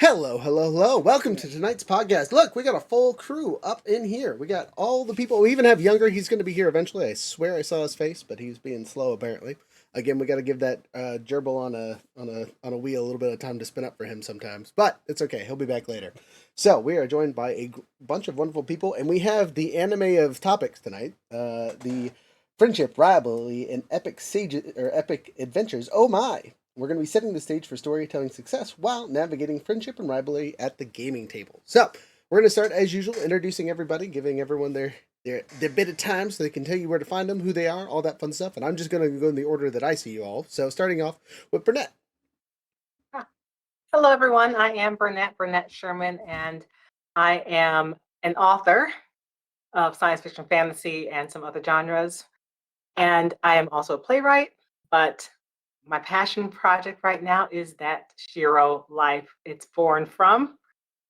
Hello, hello, hello. Welcome to tonight's podcast. Look, we got a full crew up in here. We got all the people. We even have Younger. He's going to be here eventually. I swear I saw his face, but he's being slow apparently. Again, we got to give that gerbil on a wheel a little bit of time to spin up for him sometimes, but it's okay. He'll be back later. So we are joined by a bunch of wonderful people, and we have the anime of topics tonight. The friendship, rivalry, and epic sages or epic adventures. Oh my! We're going to be setting the stage for storytelling success while navigating friendship and rivalry at the gaming table. So, we're going to start as usual, introducing everybody, giving everyone their bit of time so they can tell you where to find them, who they are, all that fun stuff. And I'm just going to go in the order that I see you all. So, starting off with Bernette. Hello, everyone. I am Bernette Sherman, and I am an author of science fiction, fantasy, and some other genres. And I am also a playwright, but my passion project right now is that Shiro life. It's born from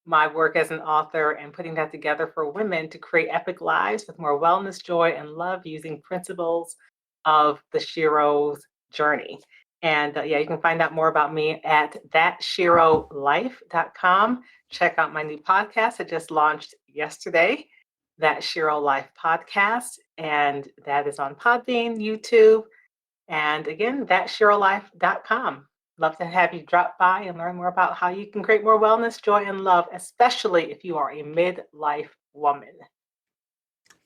my work as an author and putting that together for women to create epic lives with more wellness, joy, and love using principles of the Shiro's journey. And you can find out more about me at thatshirolife.com. Check out my new podcast. It just launched yesterday, That Shiro Life Podcast. And that is on Podbean, YouTube, and again, thatshirolife.com. Love to have you drop by and learn more about how you can create more wellness, joy, and love, especially if you are a midlife woman.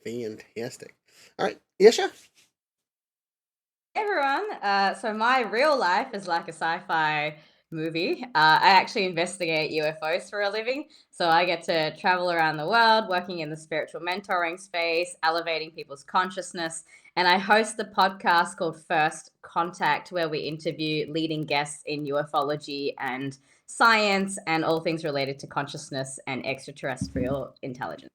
Fantastic. All right, Eesha. Hey everyone. So my real life is like a sci-fi movie. I actually investigate UFOs for a living. So I get to travel around the world, working in the spiritual mentoring space, elevating people's consciousness. And I host the podcast called First Contact, where we interview leading guests in ufology and science and all things related to consciousness and extraterrestrial intelligence.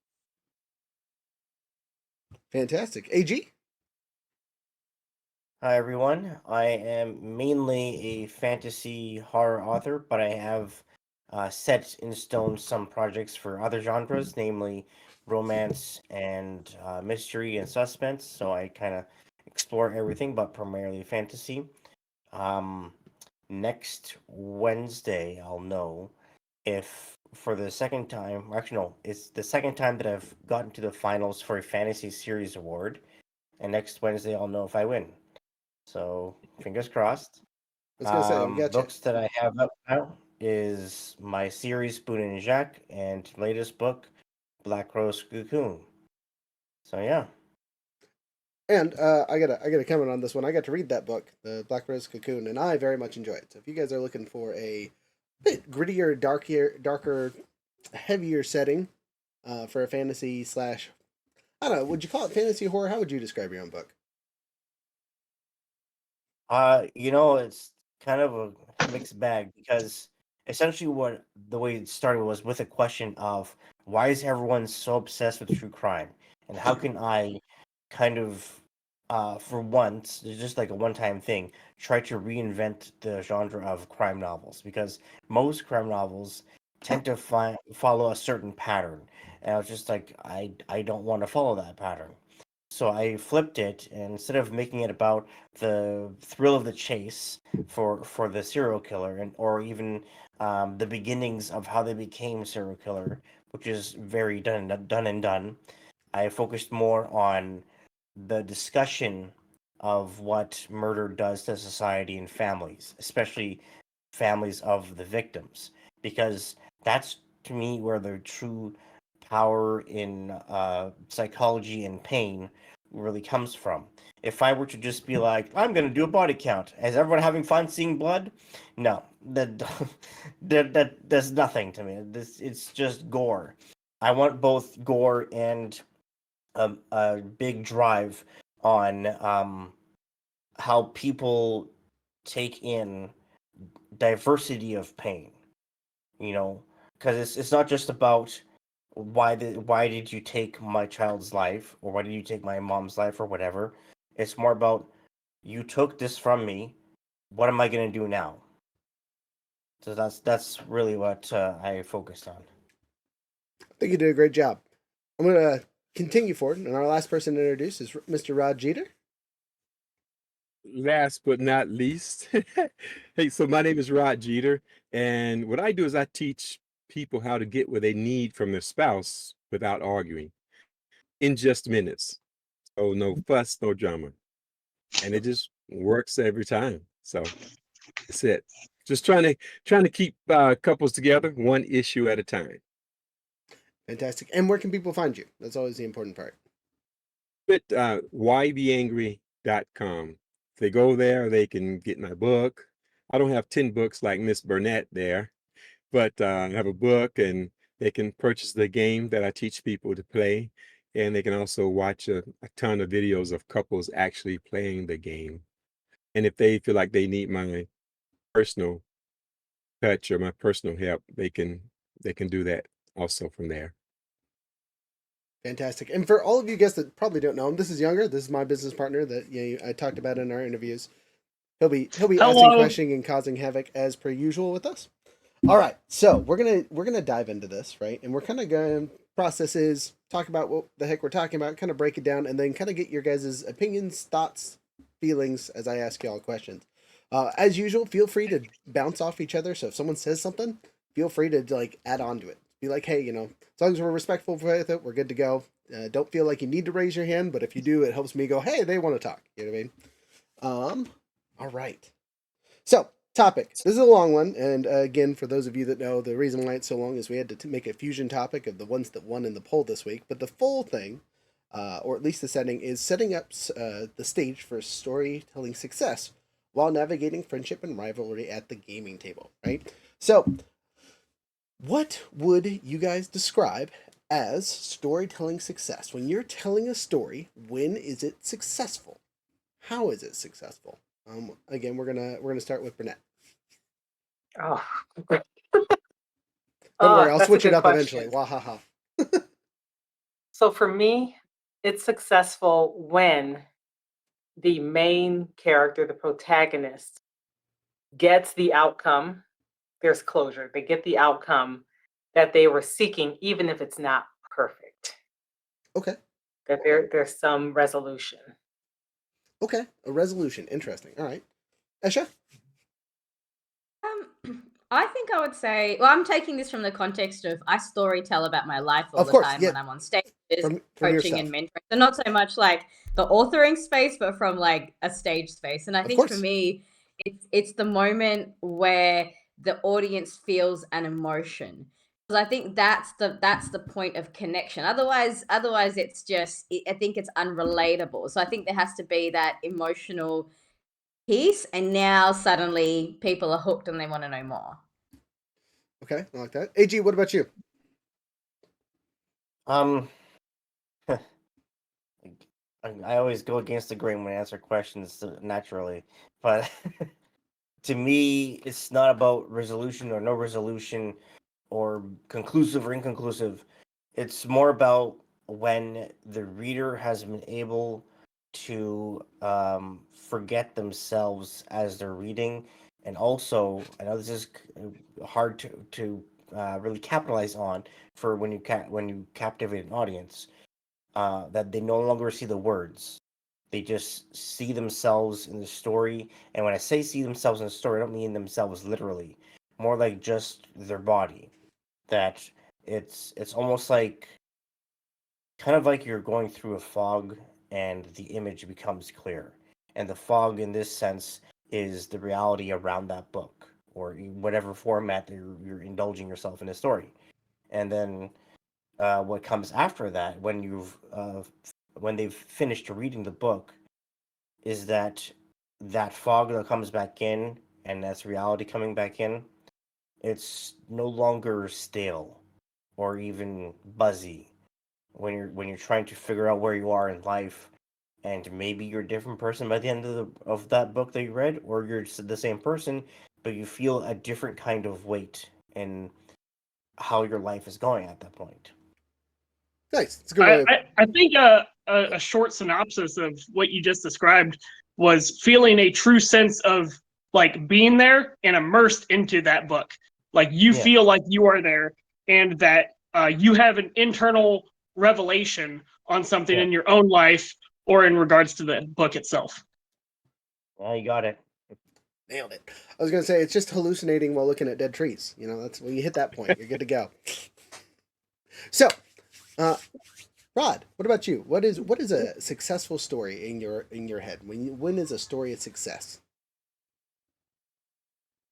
Fantastic. AG. Hi everyone. I am mainly a fantasy horror author, but I have set in stone some projects for other genres, namely romance and mystery and suspense. So I kind of explore everything, but primarily fantasy. Next Wednesday, I'll know if for the second time, actually no, it's the second time that I've gotten to the finals for a fantasy series award, and next Wednesday I'll know if I win. So fingers crossed. I was going to say, we got Books that I have up now is my series Spoon and Jack and latest book Black Rose Cocoon. So yeah. And I got a comment on this one. I got to read that book, The Black Rose Cocoon, and I very much enjoy it. So if you guys are looking for a bit grittier, darker, heavier setting for a fantasy slash, I don't know, would you call it fantasy horror? How would you describe your own book? It's kind of a mixed bag because essentially what the way it started was with a question of why is everyone so obsessed with true crime, and how can I kind of for once, it's just like a one-time thing, try to reinvent the genre of crime novels because most crime novels tend to follow a certain pattern, and I was just like, I don't want to follow that pattern. So I flipped it, and instead of making it about the thrill of the chase for the serial killer, and or even the beginnings of how they became serial killer, which is very done and done, I focused more on the discussion of what murder does to society and families, especially families of the victims, because that's to me where the true power in psychology and pain really comes from. If I were to just be like, I'm going to do a body count, is everyone having fun seeing blood? No, that that does nothing to me. It's just gore. I want both gore and a big drive on how people take in diversity of pain. You know, because it's not just about why did you take my child's life, or why did you take my mom's life, or whatever. It's more about, you took this from me, what am I going to do now? So that's really what I focused on. I think you did a great job. I'm going to continue forward, and our last person to introduce is Mr. Rod Jeter. Last but not least, hey, so my name is Rod Jeter. And what I do is I teach people how to get what they need from their spouse without arguing in just minutes. So no fuss, no drama. And it just works every time. So that's it. Just trying to keep couples together one issue at a time. Fantastic. And where can people find you? That's always the important part. But whybeangry.com. If they go there, they can get my book. I don't have 10 books like Miss Bernette there, but I have a book, and they can purchase the game that I teach people to play. And they can also watch a ton of videos of couples actually playing the game. And if they feel like they need my personal touch or my personal help, they can do that also from there. Fantastic. And for all of you guys that probably don't know him, this is Younger. This is my business partner that I talked about in our interviews. He'll be asking questions and causing havoc as per usual with us. All right, so we're gonna dive into this, right? And we're kind of going processes, talk about what the heck we're talking about, kind of break it down, and then kind of get your guys' opinions, thoughts, feelings as I ask y'all questions. As usual, feel free to bounce off each other. So if someone says something, feel free to like add on to it. Be like, hey, as long as we're respectful with it, we're good to go. Don't feel like you need to raise your hand, but if you do, it helps me go, hey, they want to talk. You know what I mean? All right. So, topic. This is a long one, and again, for those of you that know, the reason why it's so long is we had to make a fusion topic of the ones that won in the poll this week. But the full thing, or at least the setting, is setting up the stage for storytelling success while navigating friendship and rivalry at the gaming table, right? So, what would you guys describe as storytelling success? When you're telling a story, when is it successful? How is it successful? Again, we're gonna start with Bernette. Oh, Don't worry, I'll that's a switch it good up eventually. question. Wahaha. So for me, it's successful when the main character, the protagonist, gets the outcome. There's closure. They get the outcome that they were seeking, even if it's not perfect. Okay. That there's some resolution. Okay. A resolution. Interesting. All right. Eesha? I think I would say, well, I'm taking this from the context of I story tell about my life all Of the course, time yeah. when I'm on stages, From your coaching stuff. and mentoring. So not so much like the authoring space, but from like a stage space. And I Of think course. for me, it's the moment where the audience feels an emotion. Because I think that's the point of connection. Otherwise it's just I think it's unrelatable. So I think there has to be that emotional piece, and now suddenly people are hooked and they want to know more. Okay, I like that. AG, what about you? I always go against the grain when I answer questions naturally, but to me, it's not about resolution or no resolution, or conclusive or inconclusive. It's more about when the reader has been able to forget themselves as they're reading, and also, I know this is hard to really capitalize on for when you captivate an audience, that they no longer see the words. They just see themselves in the story. And when I say see themselves in the story, I don't mean themselves literally. More like just their body. That it's almost like kind of like you're going through a fog and the image becomes clear. And the fog in this sense is the reality around that book or whatever format that you're indulging yourself in a story. And then what comes after that, when they've finished reading the book, is that fog that comes back in, and that's reality coming back in. It's no longer stale or even buzzy when you're trying to figure out where you are in life, and maybe you're a different person by the end of that book that you read, or you're the same person, but you feel a different kind of weight in how your life is going at that point. Nice. It's a good way of... I think a short synopsis of what you just described was feeling a true sense of like being there and immersed into that book. Like you Yeah. feel like you are there, and that you have an internal revelation on something Yeah. in your own life or in regards to the book itself. Yeah, you got it. Nailed it. I was gonna say it's just hallucinating while looking at dead trees. You know, that's when you hit that point, you're good to go. So, uh, Rod, what about you? What is a successful story in your head? When is a story a success?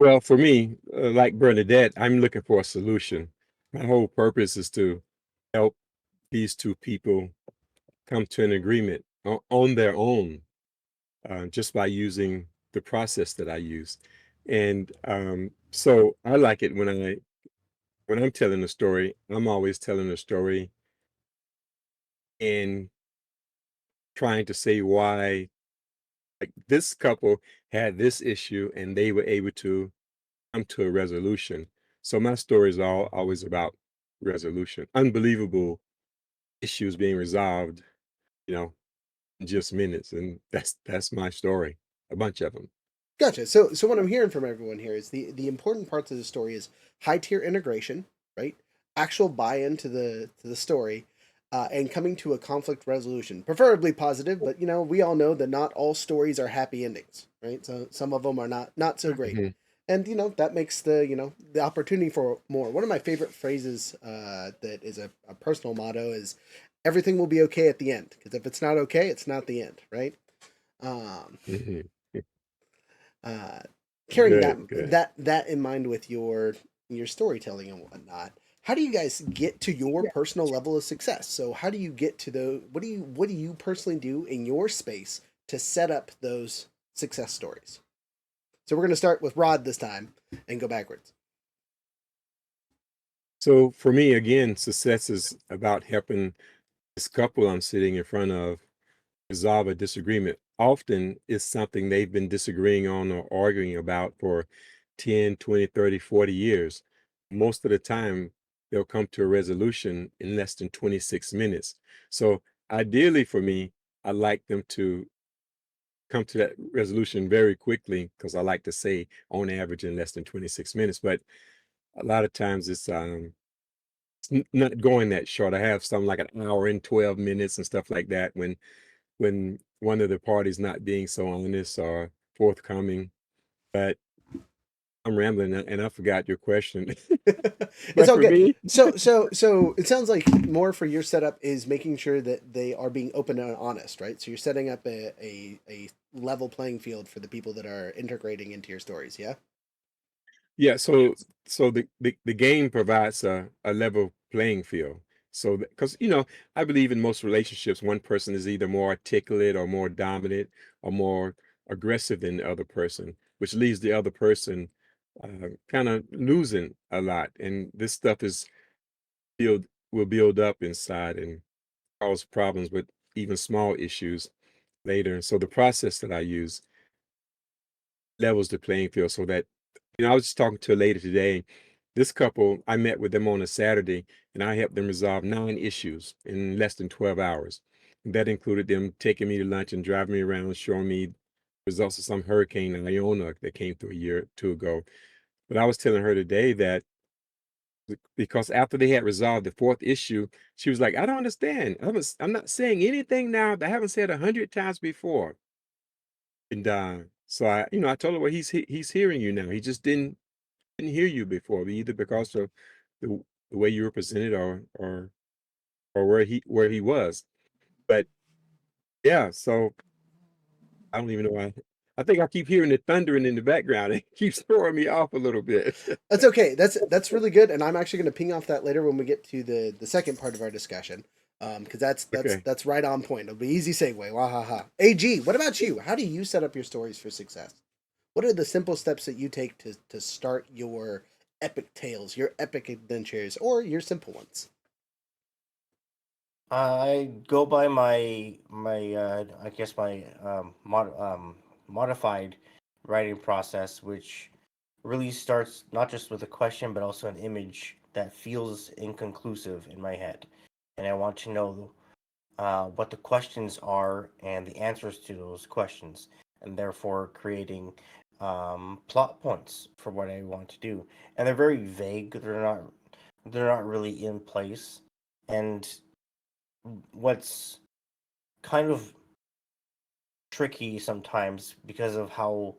Well, for me, like Bernadette, I'm looking for a solution. My whole purpose is to help these two people come to an agreement on their own, just by using the process that I use. And so I like it when I'm telling a story. I'm always telling a story and trying to say why, like this couple had this issue and they were able to come to a resolution. So my story is all always about resolution, unbelievable issues being resolved, you know, in just minutes, and that's my story, a bunch of them. Gotcha. So what I'm hearing from everyone here is the important parts of the story is high tier integration, right? Actual buy-in to the story, and coming to a conflict resolution, preferably positive. But you know, we all know that not all stories are happy endings, right? So some of them are not so great, Mhm. and you know that makes the opportunity for more. One of my favorite phrases that is a personal motto is, "Everything will be okay at the end," because if it's not okay, it's not the end, right? Um, Mhm. uh, Carrying that Good, good. that in mind with your storytelling and whatnot, how do you guys get to your personal level of success? So how do you get to the what do you personally do in your space to set up those success stories? So we're going to start with Rod this time and go backwards. So for me, again, success is about helping this couple I'm sitting in front of resolve a disagreement. Often it's something they've been disagreeing on or arguing about for 10, 20, 30, 40 years. Most of the time, they'll come to a resolution in less than 26 minutes. So ideally for me, I like them to come to that resolution very quickly because I like to say on average in less than 26 minutes. But a lot of times it's not going that short. I have some like an hour and 12 minutes and stuff like that when one of the parties not being so honest or forthcoming. But I'm rambling and I forgot your question. It's But all for good. me, So it sounds like more for your setup is making sure that they are being open and honest, right? So you're setting up a level playing field for the people that are integrating into your stories, yeah? yeah, so the game provides a level playing field. So because I believe in most relationships, one person is either more articulate or more dominant or more aggressive than the other person, which leaves the other person kind of losing a lot. And this stuff is build will build up inside and cause problems with even small issues later. And so the process that I use levels the playing field so that I was just talking to a lady today. This couple, I met with them on a Saturday and I helped them resolve 9 issues in less than 12 hours. That included them taking me to lunch and driving me around, showing me results of some hurricane in Iona that came through a year or two ago. But I was telling her today that because after they had resolved the fourth issue, she was like, I don't understand. I'm not saying anything now that I haven't said 100 times before. And so I told her, well, he's hearing you now. He just didn't hear you before, either because of the way you were presented or where he was. But yeah, so I don't even know why. I think I keep hearing the thundering in the background. It keeps throwing me off a little bit. That's okay. That's really good, and I'm actually going to ping off that later when we get to the second part of our discussion, because that's Okay. that's right on point. It'll be easy segue. Wahaha. AG, what about you? How do you set up your stories for success? What are the simple steps that you take to start your epic tales, your epic adventures, or your simple ones? I go by my I guess my modified writing process, which really starts not just with a question but also an image that feels inconclusive in my head, and I want to know what the questions are and the answers to those questions, and therefore creating plot points for what I want to do. And they're very vague. They're not really in place. And what's kind of tricky sometimes because of how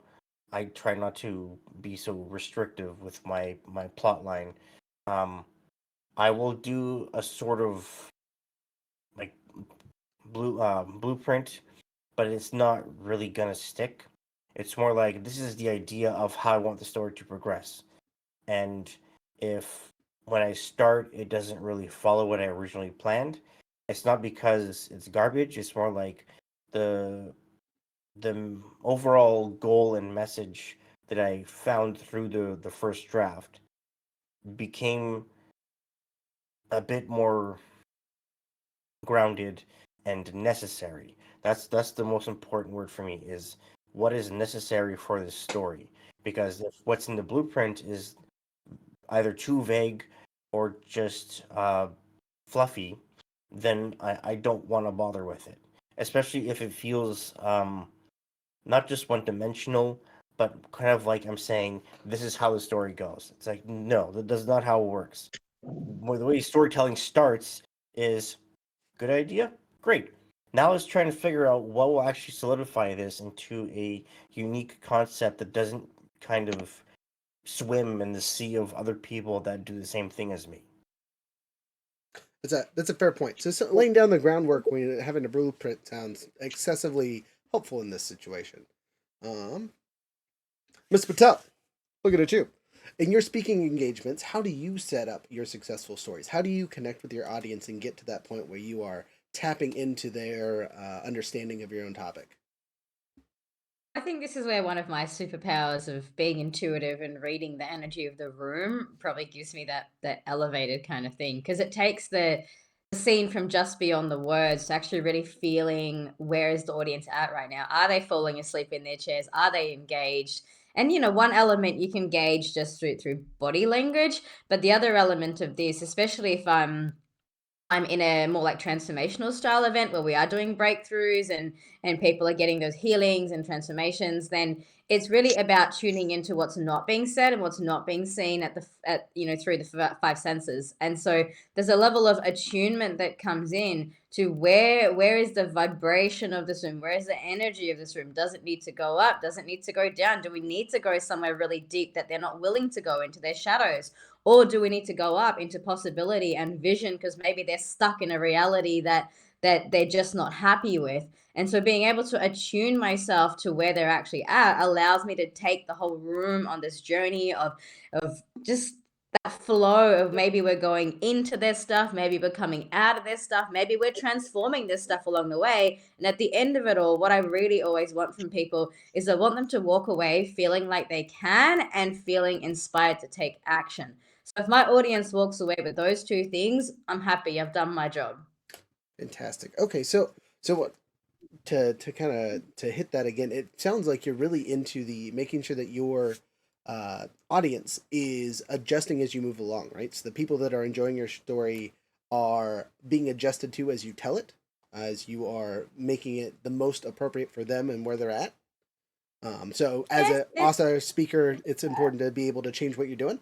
I try not to be so restrictive with my plot line. Um, I will do a sort of like blueprint, but it's not really gonna stick. It's more like this is the idea of how I want the story to progress. And if when I start it doesn't really follow what I originally planned, it's not because it's garbage. It's more like the overall goal and message that I found through the first draft became a bit more grounded and necessary. That's the most important word for me is what is necessary for this story. Because if what's in the blueprint is either too vague or just fluffy, then I don't want to bother with it. Especially if it feels not just one dimensional, but kind of like I'm saying, this is how the story goes. It's like, no, that's not how it works. The way storytelling starts is good idea, great. Now let's try and figure out what will actually solidify this into a unique concept that doesn't kind of swim in the sea of other people that do the same thing as me. That's a fair point. So laying down the groundwork when having a blueprint sounds excessively helpful in this situation. Ms. Patel, looking at you. In your speaking engagements, how do you set up your successful stories? How do you connect with your audience and get to that point where you are tapping into their understanding of your own topic? I think this is where one of my superpowers of being intuitive and reading the energy of the room probably gives me that elevated kind of thing, because it takes the scene from just beyond the words to actually really feeling where is the audience at right now. Are they falling asleep in their chairs? Are they engaged? And one element you can gauge just through body language, but the other element of this, especially if I'm in a more like transformational style event where we are doing breakthroughs and people are getting those healings and transformations, then it's really about tuning into what's not being said and what's not being seen at through the five senses. And so there's a level of attunement that comes in to where is the vibration of this room, where is the energy of this room? Does it need to go up? Does it need to go down? Do we need to go somewhere really deep that they're not willing to go into their shadows? Or do we need to go up into possibility and vision because maybe they're stuck in a reality that they're just not happy with? And so being able to attune myself to where they're actually at allows me to take the whole room on this journey of just that flow of maybe we're going into their stuff, maybe we're coming out of their stuff, maybe we're transforming this stuff along the way. And at the end of it all, what I really always want from people is I want them to walk away feeling like they can and feeling inspired to take action. So if my audience walks away with those two things, I'm happy. I've done my job. Fantastic. Okay, so what to kind of to hit that again, it sounds like you're really into the making sure that your audience is adjusting as you move along, right? So the people that are enjoying your story are being adjusted to as you tell it, as you are making it the most appropriate for them and where they're at. So as Yes, a also speaker, it's important to be able to change what you're doing.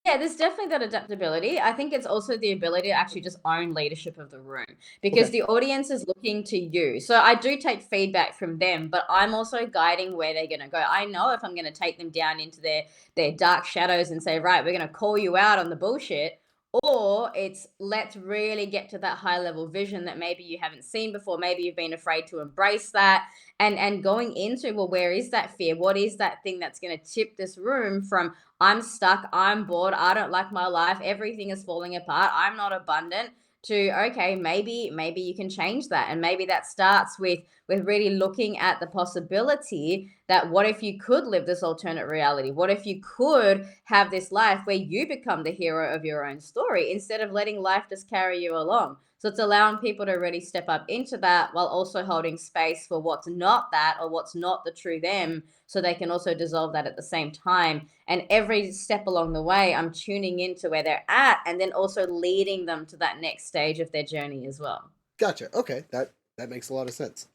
yeah, there's definitely that adaptability. I think it's also the ability to actually just own leadership of the room because Okay. the audience is looking to you. So I do take feedback from them, but I'm also guiding where they're going to go. I know if I'm going to take them down into their dark shadows and say, right, we're going to call you out on the bullshit, or it's let's really get to that high level vision that maybe you haven't seen before. Maybe you've been afraid to embrace that, and going into, well, where is that fear? What is that thing that's going to tip this room from I'm stuck, I'm bored, I don't like my life, everything is falling apart, I'm not abundant, to okay, maybe you can change that. And maybe that starts with really looking at the possibility that what if you could live this alternate reality? What if you could have this life where you become the hero of your own story instead of letting life just carry you along? So it's allowing people to really step up into that while also holding space for what's not that or what's not the true them, so they can also dissolve that at the same time. And every step along the way, I'm tuning into where they're at and then also leading them to that next stage of their journey as well. Gotcha. Okay, that makes a lot of sense.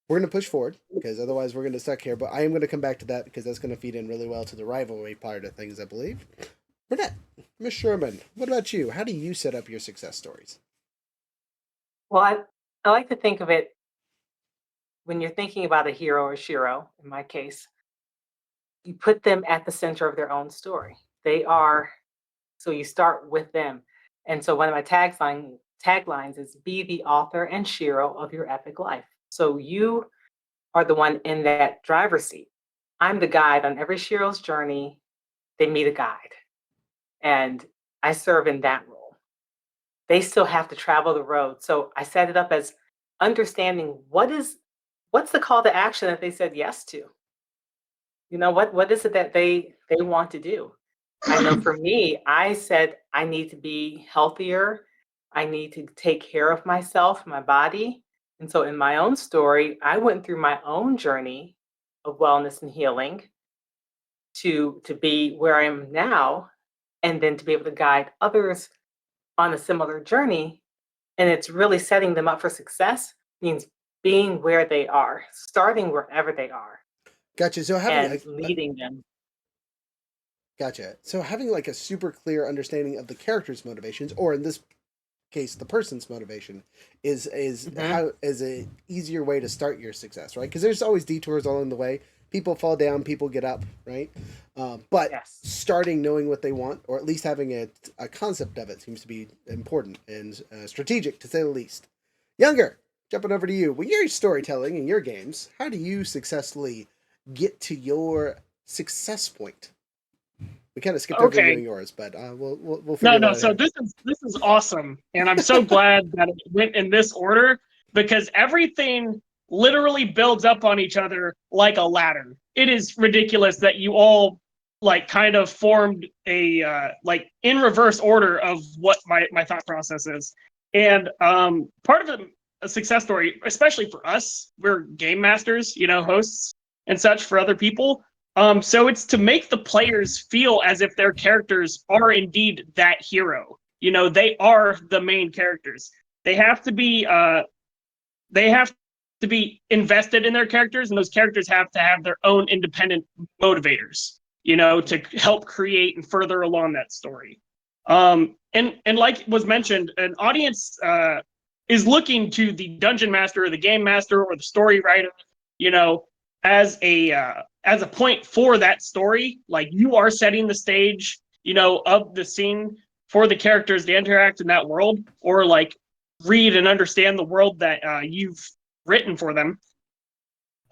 We're going to push forward because otherwise we're going to stuck here. But I am going to come back to that because that's going to feed in really well to the rivalry part of things, I believe. Bernette, Miss Sherman, what about you? How do you set up your success stories? Well, I like to think of it when you're thinking about a hero or shiro, in my case, you put them at the center of their own story. They are, so you start with them. And so one of my taglines is be the author and shiro of your epic life. So you are the one in that driver's seat. I'm the guide on every shiro's journey. They meet a guide, and I serve in that role. They still have to travel the road. So I set it up as understanding what's the call to action that they said yes to. You know, what is it that they want to do? I know for me, I said I need to be healthier. I need to take care of myself, my body. And so in my own story, I went through my own journey of wellness and healing to be where I am now, and then to be able to guide others on a similar journey. And it's really setting them up for success means being where they are, starting wherever they are, Gotcha. So having and leading them. gotcha. So having like a super clear understanding of the character's motivations, or in this case, the person's motivation, is Mhm. a easier way to start your success, right? Because there's always detours along the way. People fall down, people get up, right? But Yes. starting knowing what they want, or at least having a concept of it, seems to be important and strategic, to say the least. Younger, jumping over to you. When you're storytelling in your games, how do you successfully get to your success point? We kind of skipped over you Okay. and yours, but we'll No, figure no. that out So here. this is awesome, and I'm so glad that it went in this order because everything literally builds up on each other like a ladder. It is ridiculous that you all like kind of formed a like in reverse order of what my thought process is, and part of a success story, especially for us, we're game masters, you know, hosts and such for other people. So it's to make the players feel as if their characters are indeed that hero. You know, they are the main characters. They have to be they have to be invested in their characters, and those characters have to have their own independent motivators, you know, to help create and further along that story. And like was mentioned, an audience is looking to the dungeon master or the game master or the story writer, you know, as a point for that story. Like you are setting the stage, you know, of the scene for the characters to interact in that world, or like read and understand the world that you've written for them.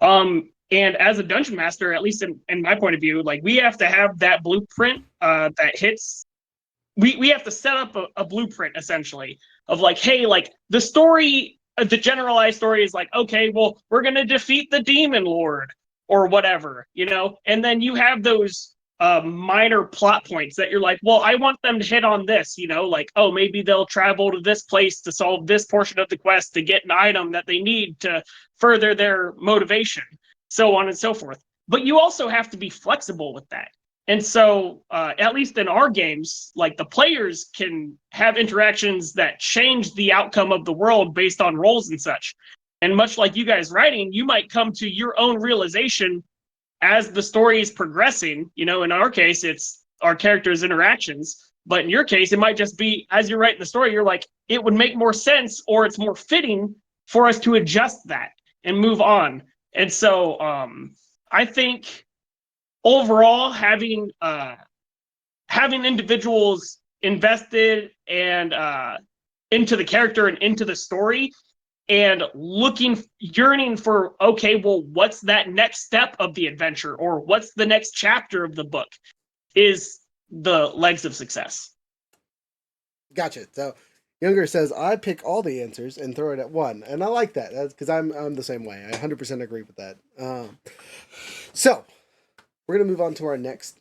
And as a dungeon master, at least in my point of view, like we have to have that blueprint that hits. We have to set up a blueprint essentially of like, hey, like the story, the generalized story is like, okay, well, we're gonna defeat the demon lord or whatever, you know, and then you have those minor plot points that you're like, well, I want them to hit on this, you know, like, oh, maybe they'll travel to this place to solve this portion of the quest to get an item that they need to further their motivation, so on and so forth. But you also have to be flexible with that. And so, at least in our games, like the players can have interactions that change the outcome of the world based on roles and such. And much like you guys writing, you might come to your own realization as the story is progressing. You know, in our case, it's our characters' interactions. But in your case, it might just be as you're writing the story, you're like, it would make more sense or it's more fitting for us to adjust that and move on. And so, I think overall having individuals invested and into the character and into the story and yearning for, okay, well, what's that next step of the adventure or what's the next chapter of the book is the legs of success. Gotcha. So Younger says I pick all the answers and throw it at one, and I like that. That's because I'm the same way. I 100% agree with that. So we're gonna move on to our next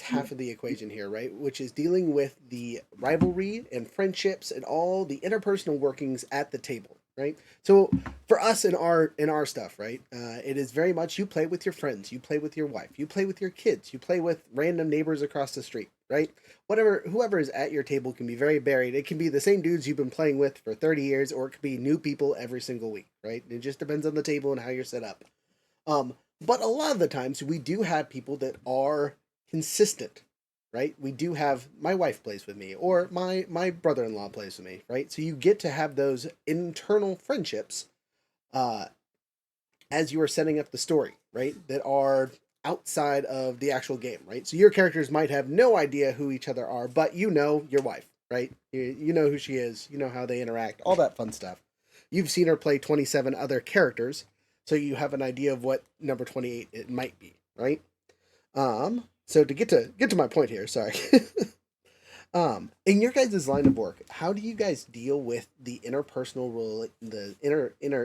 half of the equation here, right? Which is dealing with the rivalry and friendships and all the interpersonal workings at the table, right? So for us in our stuff, right, it is very much you play with your friends, you play with your wife, you play with your kids, you play with random neighbors across the street, right? Whoever is at your table can be very varied. It can be the same dudes you've been playing with for 30 years, or it could be new people every single week, right? It just depends on the table and how you're set up. But a lot of the times we do have people that are consistent, right? We do have my wife plays with me, or my brother-in-law plays with me, right? So you get to have those internal friendships, uh, as you are setting up the story, right? That are outside of the actual game, right? So your characters might have no idea who each other are, but you know your wife, right? You know who she is, you know how they interact, all that fun stuff. You've seen her play 27 other characters, so you have an idea of what number 28 it might be, right? So to get to my point here, sorry. In your guys' line of work, how do you guys deal with the interpersonal role, the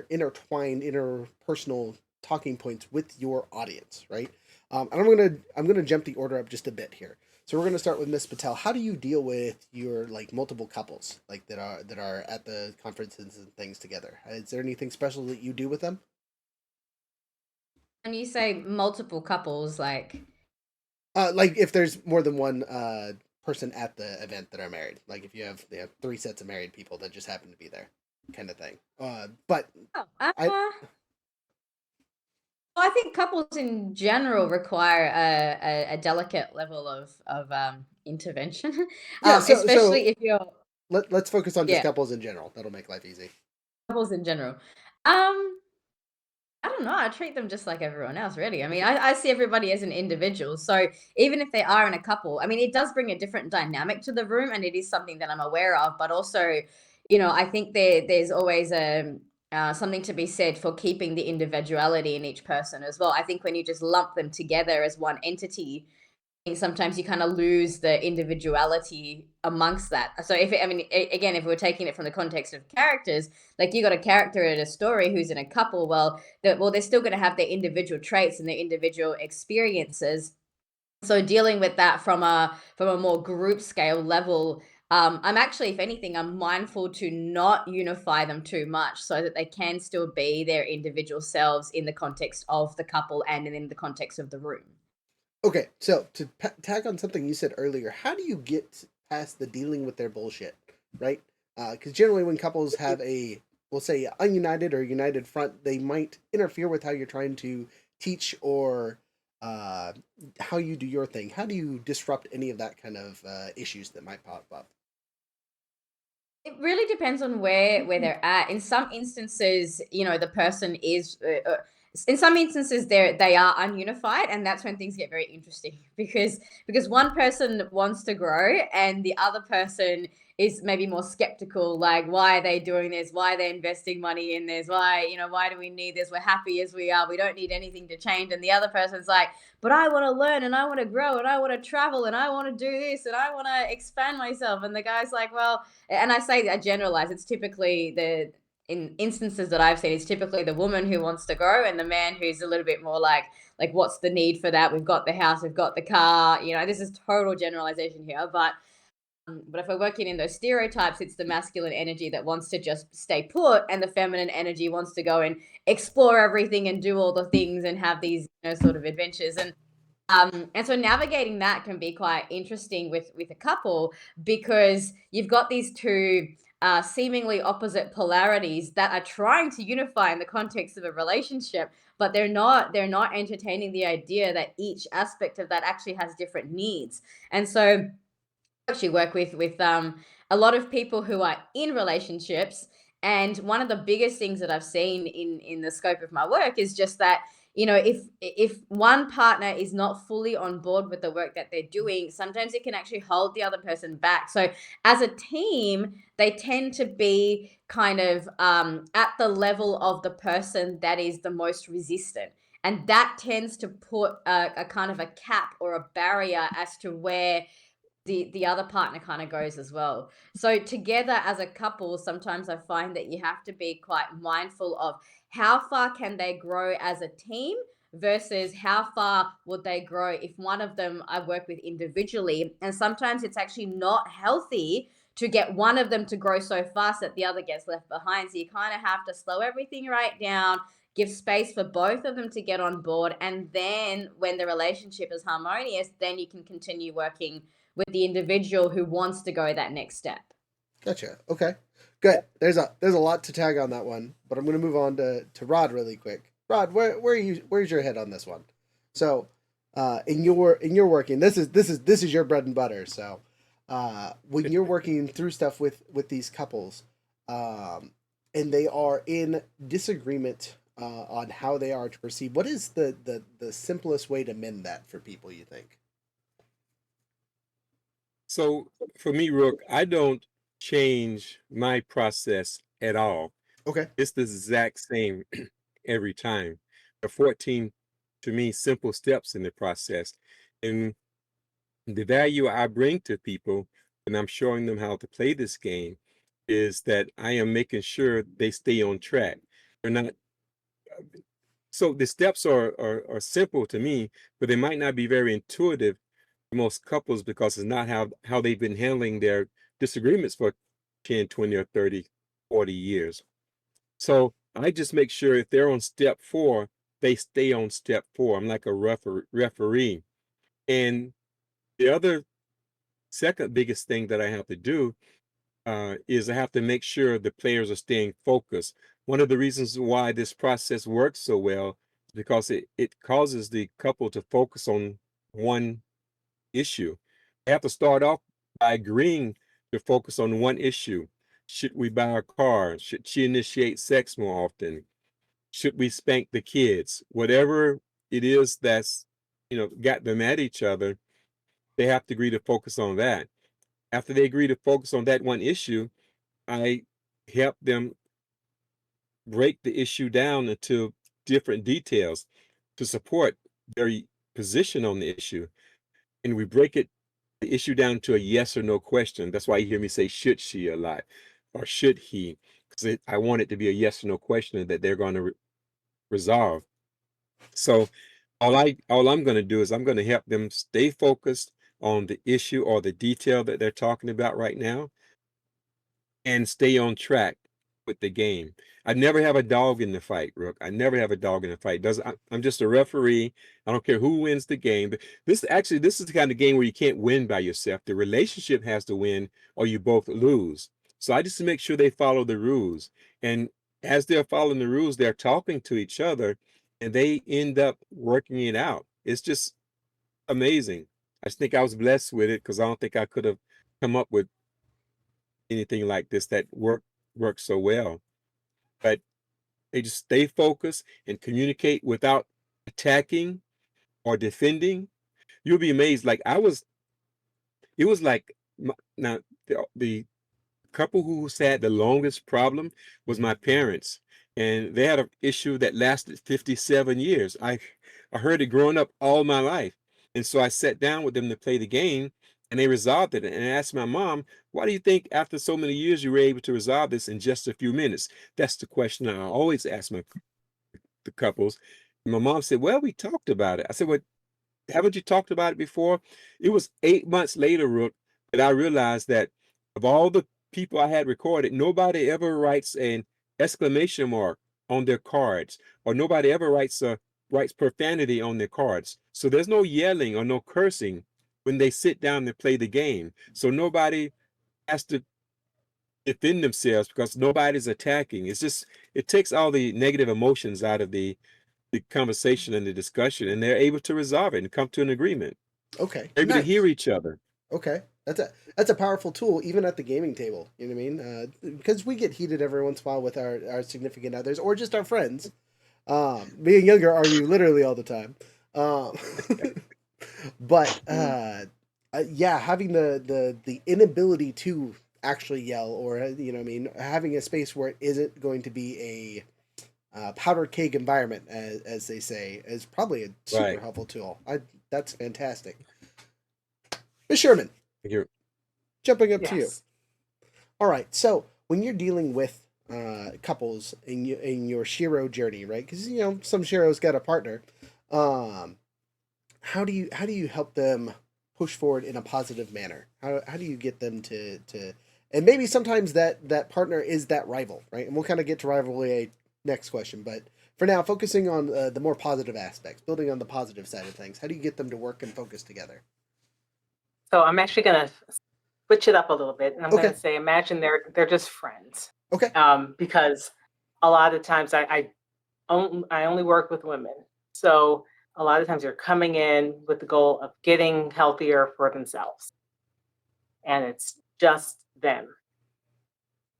intertwined interpersonal talking points with your audience, right? And I'm gonna jump the order up just a bit here. So we're gonna start with Miss Patel. How do you deal with your like multiple couples like that are at the conferences and things together? Is there anything special that you do with them? When you say multiple couples, like Like if there's more than one person at the event that are married, like if you have 3 sets of married people that just happen to be there, kind of thing. But oh, I well, I think couples in general require a delicate level of intervention, yeah. So especially if you're let's focus on just yeah couples in general. That'll make life easy. couples in general. Um, I don't know. I treat them just like everyone else, really. I mean, I see everybody as an individual. So even if they are in a couple, I mean, it does bring a different dynamic to the room, and it is something that I'm aware of. But also, I think there's always something to be said for keeping the individuality in each person as well. I think when you just lump them together as one entity, think sometimes you kind of lose the individuality amongst that. So again, if we're taking it from the context of characters, like you got a character in a story who's in a couple, they're still going to have their individual traits and their individual experiences. So dealing with that from a more group scale level, I'm actually, if anything, I'm mindful to not unify them too much so that they can still be their individual selves in the context of the couple and in the context of the room. Okay, so to tag on something you said earlier, how do you get past the dealing with their bullshit, right? Because generally, when couples have we'll say, ununited or united front, they might interfere with how you're trying to teach or uh, how you do your thing. How do you disrupt any of that kind of issues that might pop up? It really depends on where they're at. In some instances, the person is. In some instances, they are ununified, and that's when things get very interesting because one person wants to grow, and the other person is maybe more skeptical. Like, why are they doing this? Why are they investing money in this? Why do we need this? We're happy as we are. We don't need anything to change. And the other person's like, but I want to learn and I want to grow and I want to travel and I want to do this and I want to expand myself. And the guy's like, well, and I generalize, it's typically in instances that I've seen, it's typically the woman who wants to grow and the man who's a little bit more like what's the need for that? We've got the house, we've got the car. This is total generalization here, but if we're working in those stereotypes, it's the masculine energy that wants to just stay put, and the feminine energy wants to go and explore everything and do all the things and have these sort of adventures. And so navigating that can be quite interesting with a couple because you've got these two seemingly opposite polarities that are trying to unify in the context of a relationship, but they're not entertaining the idea that each aspect of that actually has different needs. And so actually work with a lot of people who are in relationships, and one of the biggest things that I've seen in the scope of my work is just that if one partner is not fully on board with the work that they're doing, sometimes it can actually hold the other person back. So as a team, they tend to be kind of at the level of the person that is the most resistant, and that tends to put a kind of a cap or a barrier as to where the other partner kind of goes as well. So together as a couple, sometimes I find that you have to be quite mindful of how far can they grow as a team versus how far would they grow if one of them I work with individually. And sometimes it's actually not healthy to get one of them to grow so fast that the other gets left behind. So you kind of have to slow everything right down, give space for both of them to get on board. And then when the relationship is harmonious, then you can continue working with the individual who wants to go that next step. Gotcha. Okay. Good. There's a lot to tag on that one, but I'm going to move on to Rod really quick. Rod, where's your head on this one? So, in your working, this is your bread and butter. So, when you're working through stuff with these couples, and they are in disagreement on how they are to proceed. What is the simplest way to mend that for people, you think? So for me, Rook, I don't change my process at all. Okay. It's the exact same every time. The 14, to me, simple steps in the process. And the value I bring to people when I'm showing them how to play this game is that I am making sure they stay on track. They're not so the steps are simple to me, but they might not be very intuitive to most couples because it's not how they've been handling their disagreements for 10, 20, or 30, 40 years. So I just make sure if they're on step 4, they stay on step 4. I'm like a referee. And the other second biggest thing that I have to do is I have to make sure the players are staying focused. One of the reasons why this process works so well is because it causes the couple to focus on one issue. They have to start off by agreeing to focus on one issue. Should we buy a car? Should she initiate sex more often? Should we spank the kids? Whatever it is that's, got them at each other, they have to agree to focus on that. After they agree to focus on that one issue, I help them break the issue down into different details to support their position on the issue. And we break the issue down to a yes or no question. That's why you hear me say should she a lot or should he, because I want it to be a yes or no question that they're going to resolve. So all I'm going to do is I'm going to help them stay focused on the issue or the detail that they're talking about right now and stay on track with the game. I never have a dog in the fight, Rook. I never have a dog in the fight. I'm just a referee. I don't care who wins the game. But this is the kind of game where you can't win by yourself. The relationship has to win or you both lose. So I just make sure they follow the rules. And as they're following the rules, they're talking to each other and they end up working it out. It's just amazing. I just think I was blessed with it because I don't think I could have come up with anything like this that works so well. But they just stay focused and communicate without attacking or defending. You'll be amazed. It was like now the couple who had the longest problem was my parents, and they had an issue that lasted 57 years. I heard it growing up all my life, and so I sat down with them to play the game, and they resolved it. And I asked my mom, "Why do you think after so many years you were able to resolve this in just a few minutes?" That's the question I always ask the couples. And my mom said, "Well, we talked about it." I said, "Well, haven't you talked about it before?" It was 8 months later, Rook, that I realized that of all the people I had recorded, nobody ever writes an exclamation mark on their cards, or nobody ever writes profanity on their cards. So there's no yelling or no cursing when they sit down to play the game. So nobody has to defend themselves because nobody's attacking. It takes all the negative emotions out of the conversation and the discussion, and they're able to resolve it and come to an agreement. Okay. They're able to hear Nice. each other. Okay. That's a powerful tool even at the gaming table. You know what I mean? Because we get heated every once in a while with our significant others or just our friends. Being younger, argue literally all the time. Um, but yeah, having the inability to actually yell or you know what I mean, having a space where it isn't going to be a powder keg environment, as they say, is probably a super Right. helpful tool. That's fantastic. Ms. Sherman, You're jumping up to you. Yes. All right. So when you're dealing with couples in your Shiro journey, right? Because you know some Shiro's got a partner. Um, how do you help them push forward in a positive manner? How do you get them to and maybe sometimes that partner is that rival, right? And we'll kind of get to rivalry next question, but for now, focusing on the more positive aspects, building on the positive side of things. How do you get them to work and focus together? So I'm actually gonna switch it up a little bit, and I'm Okay. gonna say, imagine they're just friends. Okay. Because a lot of times I only work with women, so a lot of times they're coming in with the goal of getting healthier for themselves, and it's just them.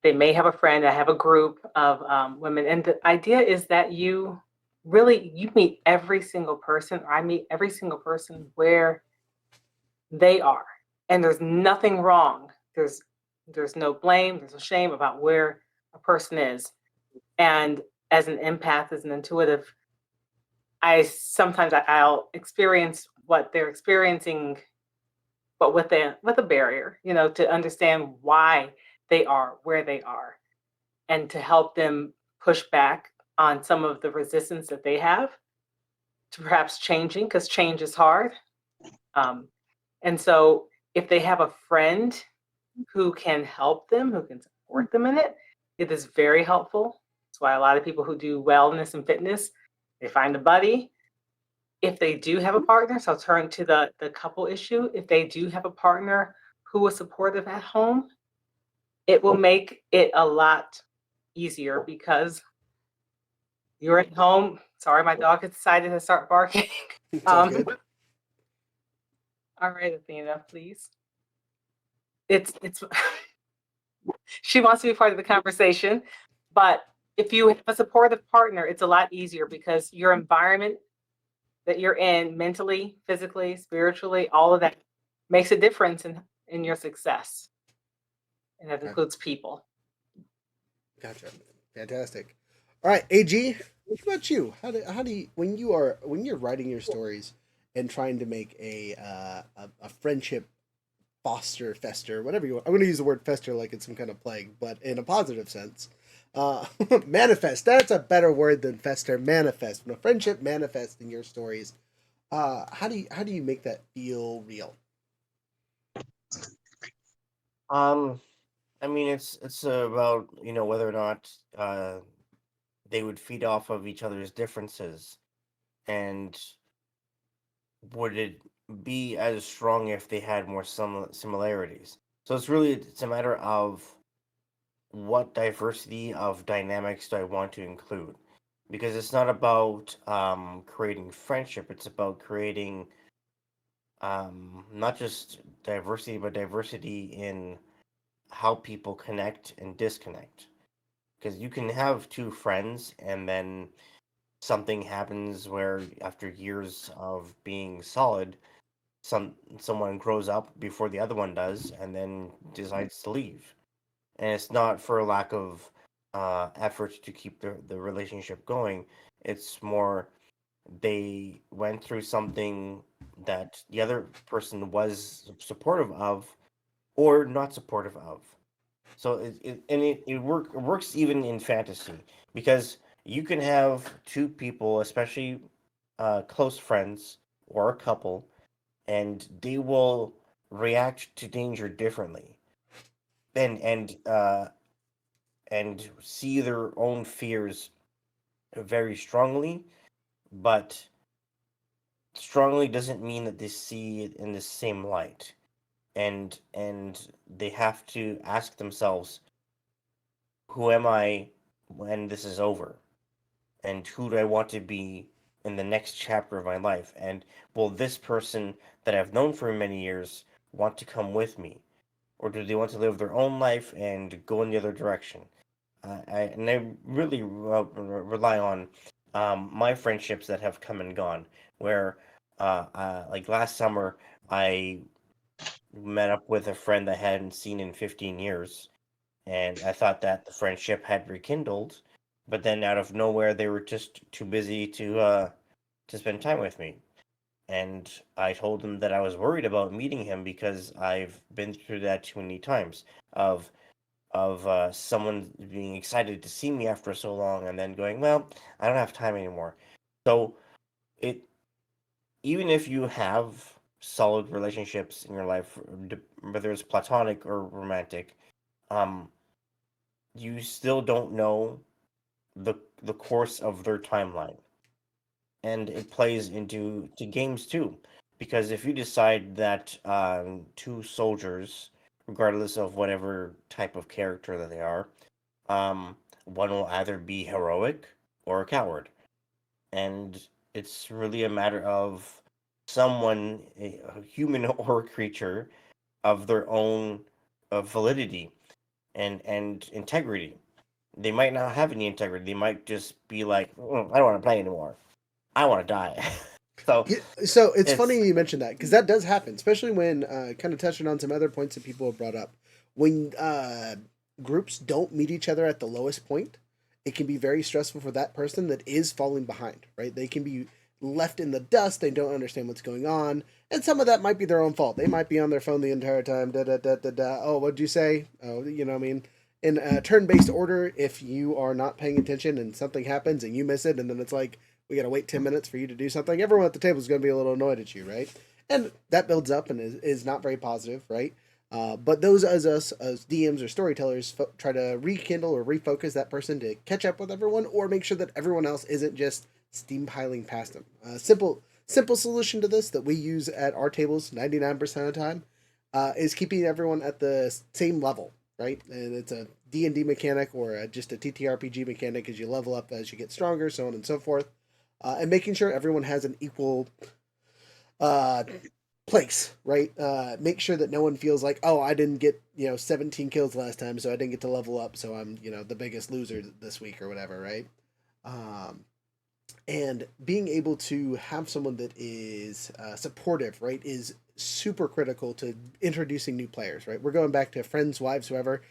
They may have a friend. I have a group of women, and the idea is that you meet every single person, or I meet every single person where they are, and there's nothing wrong. There's no blame, there's no shame about where a person is. And as an empath, as an intuitive, I'll experience what they're experiencing, but with a barrier, to understand why they are where they are, and to help them push back on some of the resistance that they have to perhaps changing, because change is hard. Um, and so if they have a friend who can help them, who can support them in it, it is very helpful. That's why a lot of people who do wellness and fitness, they find a buddy. If they do have a partner, so I'll turn to the couple issue. If they do have a partner who is supportive at home, it will make it a lot easier, because you're at home. Sorry, my dog has decided to start barking. It's all Um, good. all right, Athena, please. It's she wants to be part of the conversation, but if you have a supportive partner, it's a lot easier, because your environment that you're in, mentally, physically, spiritually, all of that makes a difference in your success. And that Okay. includes people. Gotcha. Fantastic. All right, AG, what about you? How do you, when you're writing your stories and trying to make a friendship foster, fester, whatever you want. I'm going to use the word fester like it's some kind of plague, but in a positive sense. Manifest. That's a better word than fester. Manifest. When a friendship manifests in your stories, how do you make that feel real? I mean, it's about whether or not they would feed off of each other's differences, and would it be as strong if they had more similarities? So it's a matter of what diversity of dynamics do I want to include, because it's not about creating friendship. It's about creating not just diversity, but diversity in how people connect and disconnect. Because you can have two friends and then something happens where after years of being solid, someone grows up before the other one does and then decides to leave. And it's not for a lack of effort to keep the relationship going. It's more they went through something that the other person was supportive of or not supportive of. So it works even in fantasy, because you can have two people, especially close friends or a couple, and they will react to danger differently, and and see their own fears very strongly, but strongly doesn't mean that they see it in the same light, and they have to ask themselves, who am I when this is over? And who do I want to be in the next chapter of my life? And will this person that I've known for many years want to come with me? Or do they want to live their own life and go in the other direction? I really rely on my friendships that have come and gone. Where, like last summer, I met up with a friend I hadn't seen in 15 years, and I thought that the friendship had rekindled, but then out of nowhere they were just too busy to spend time with me. And I told him that I was worried about meeting him because I've been through that too many times of someone being excited to see me after so long and then going, well, I don't have time anymore. So it even if you have solid relationships in your life, whether it's platonic or romantic, um, you still don't know the course of their timeline, and it plays into to games too, because if you decide that two soldiers, regardless of whatever type of character that they are, one will either be heroic or a coward, and it's really a matter of someone, a human or a creature, of their own validity, and integrity. They might not have any integrity. They might just be like, I don't want to play anymore. I want to die. So Yeah, so it's funny it's you mentioned that because that does happen, especially when kind of touching on some other points that people have brought up. When groups don't meet each other at the lowest point, it can be very stressful for that person that is falling behind, right? They can be left in the dust. They don't understand what's going on. And some of that might be their own fault. They might be on their phone the entire time. Da, da, da, da, da. Oh, what'd you say? Oh, you know what I mean? In a turn based order, if you are not paying attention and something happens and you miss it, and then it's like, we got to wait 10 minutes for you to do something, everyone at the table is going to be a little annoyed at you, right? And that builds up and is not very positive, right? But those as us as DMs or storytellers try to rekindle or refocus that person to catch up with everyone or make sure that everyone else isn't just steam piling past them. Simple solution to this that we use at our tables 99% of the time is keeping everyone at the same level, right? And it's a D&D mechanic or just a TTRPG mechanic as you level up as you get stronger, so on and so forth. And making sure everyone has an equal place, right? Make sure that no one feels like, oh, I didn't get 17 kills last time, so I didn't get to level up, so I'm the biggest loser this week or whatever, right? And being able to have someone that is supportive, right, is super critical to introducing new players, right? We're going back to friends, wives, whoever.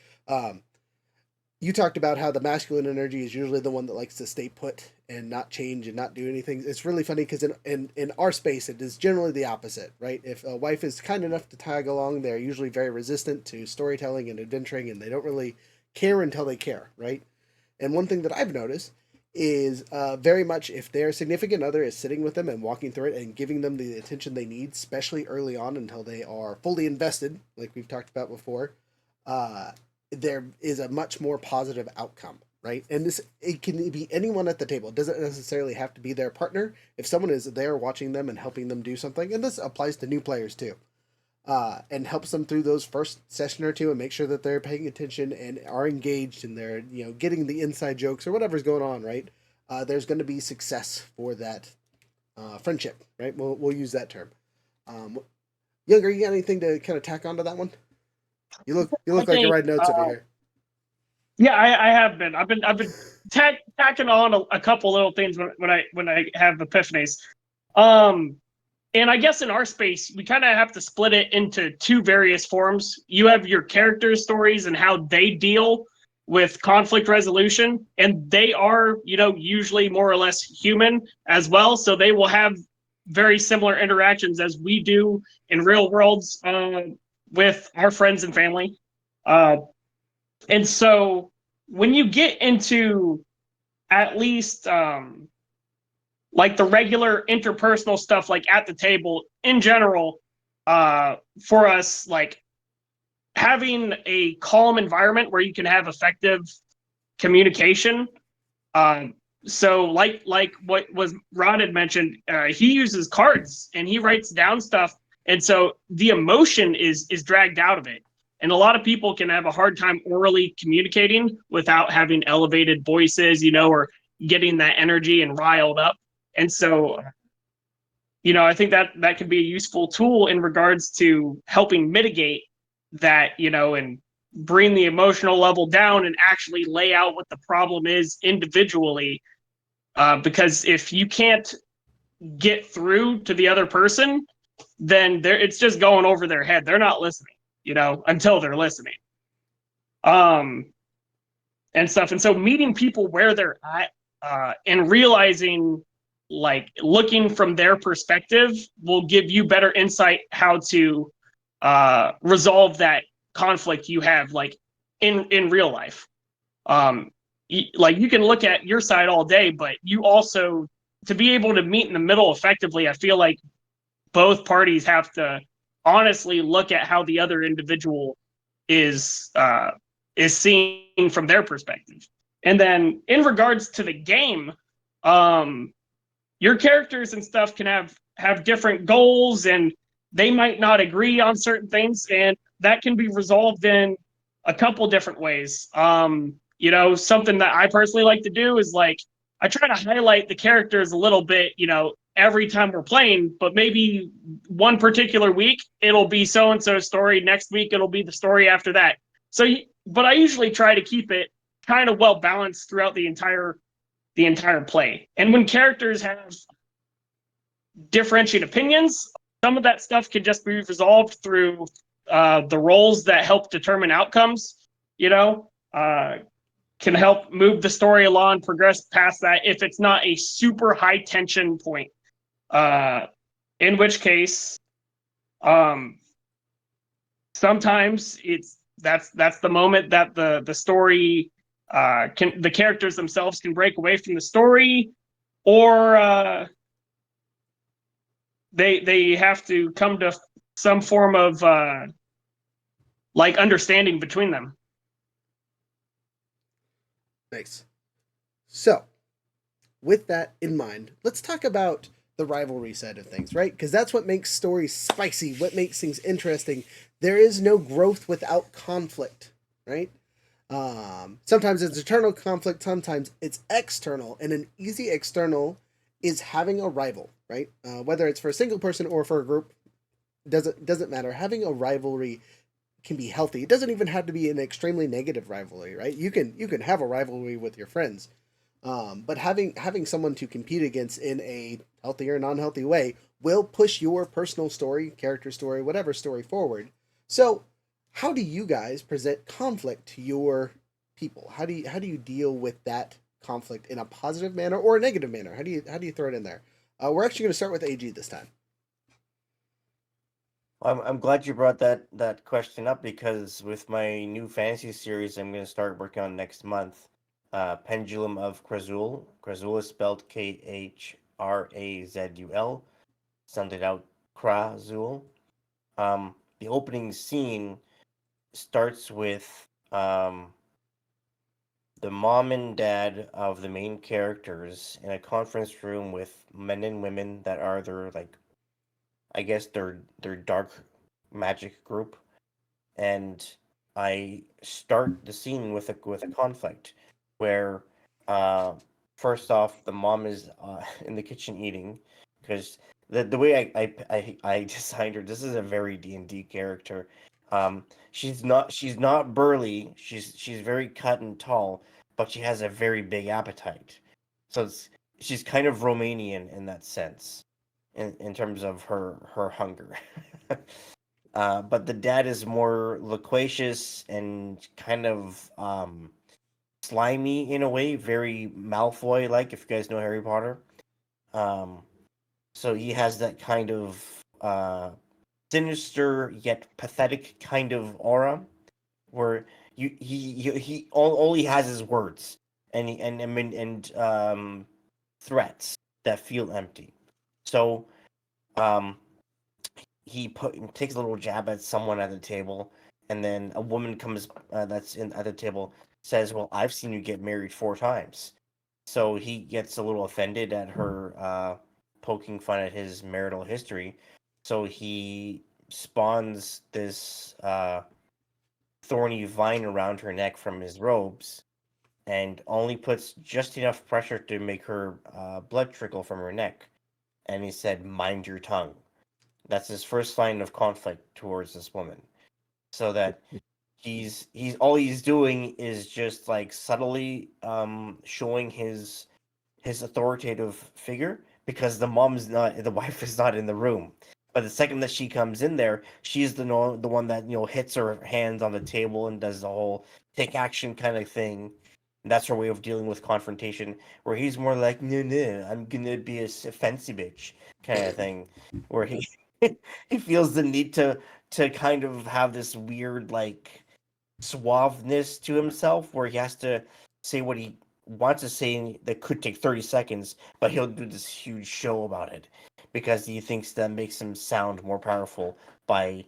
You talked about how the masculine energy is usually the one that likes to stay put and not change and not do anything. It's really funny because in our space, it is generally the opposite, right? If a wife is kind enough to tag along, they're usually very resistant to storytelling and adventuring, and they don't really care until they care, right? And one thing that I've noticed is very much if their significant other is sitting with them and walking through it and giving them the attention they need, especially early on until they are fully invested, like we've talked about before, there is a much more positive outcome, right? And it can be anyone at the table. It doesn't necessarily have to be their partner. If someone is there watching them and helping them do something, and this applies to new players too, and helps them through those first session or two and make sure that they're paying attention and are engaged and they're getting the inside jokes or whatever's going on, right? There's going to be success for that friendship, right? We'll use that term. Younger, you got anything to kind of tack onto that one? You look like you're writing notes over here. Yeah, I have been. I've been tacking on a couple little things when I have epiphanies. And I guess in our space, we kind of have to split it into two various forms. You have your character stories and how they deal with conflict resolution, and they are, usually more or less human as well. So they will have very similar interactions as we do in real worlds with our friends and family. And so when you get into at least like the regular interpersonal stuff, like at the table in general, for us, like having a calm environment where you can have effective communication. So like what was Rod had mentioned, he uses cards and he writes down stuff. And so the emotion is dragged out of it. And a lot of people can have a hard time orally communicating without having elevated voices, or getting that energy and riled up. And so, I think that could be a useful tool in regards to helping mitigate that, and bring the emotional level down and actually lay out what the problem is individually. Because if you can't get through to the other person, then it's just going over their head. They're not listening, until they're listening. And stuff. And so meeting people where they're at and realizing, like, looking from their perspective will give you better insight how to resolve that conflict you have, like in real life. Like you can look at your side all day, but you also, to be able to meet in the middle effectively, I feel like both parties have to honestly look at how the other individual is seen from their perspective. And then in regards to the game, your characters and stuff can have different goals, and they might not agree on certain things, and that can be resolved in a couple different ways. Something that I personally like to do is, like, I try to highlight the characters a little bit, every time we're playing, but maybe one particular week it'll be so-and-so story, next week it'll be the story after that. But I usually try to keep it kind of well balanced throughout the entire play. And when characters have differentiating opinions, some of that stuff can just be resolved through the roles that help determine outcomes. Can help move the story along, progress past that if it's not a super high tension point. In which case, sometimes that's the moment that the story the characters themselves can break away from the story, or they have to come to some form of understanding between them. Nice. So, with that in mind, let's talk about the rivalry side of things, right? Because that's what makes stories spicy, what makes things interesting. There is no growth without conflict, right? Sometimes it's internal conflict, sometimes it's external, and an easy external is having a rival, right? Whether it's for a single person or for a group, doesn't matter. Having a rivalry can be healthy. It doesn't even have to be an extremely negative rivalry, right? You can have a rivalry with your friends, but having someone to compete against in a healthy or non-healthy way will push your personal story, character story, whatever story forward. So, how do you guys present conflict to your people? How do you deal with that conflict in a positive manner or a negative manner? How do you throw it in there? We're actually going to start with AG this time. I'm glad you brought that question up, because with my new fantasy series I'm going to start working on next month, Pendulum of Krazul. Krazul is spelled Khrazul. Sound it out, Krazul. The opening scene starts with the mom and dad of the main characters in a conference room with men and women that are their, like, I guess their dark magic group, and I start the scene with a conflict where, uh, first off, the mom is in the kitchen eating, because the way I designed her, this is a very D&D character. She's not burly. She's very cut and tall, but she has a very big appetite. So she's kind of Romanian in that sense, in terms of her hunger. But the dad is more loquacious and kind of slimy in a way, very Malfoy like, if you guys know Harry Potter. Um, so he has that kind of sinister yet pathetic kind of aura, where all he has is words, and threats that feel empty. So um he takes a little jab at someone at the table, and then a woman comes that's in at the table, says, "Well, I've seen you get married 4 times." So he gets a little offended at her poking fun at his marital history. So he spawns this thorny vine around her neck from his robes, and only puts just enough pressure to make her blood trickle from her neck. And he said, "Mind your tongue." That's his first line of conflict towards this woman. So that he's all he's doing is just like subtly showing his authoritative figure, because the wife is not in the room. But the second that she comes in there, she's the one that hits her hands on the table and does the whole take action kind of thing. And that's her way of dealing with confrontation, where he's more like, no, no, I'm gonna be a fancy bitch kind of thing, where he he feels the need to kind of have this weird, like, suaveness to himself, where he has to say what he wants to say that could take 30 seconds, but he'll do this huge show about it because he thinks that makes him sound more powerful by,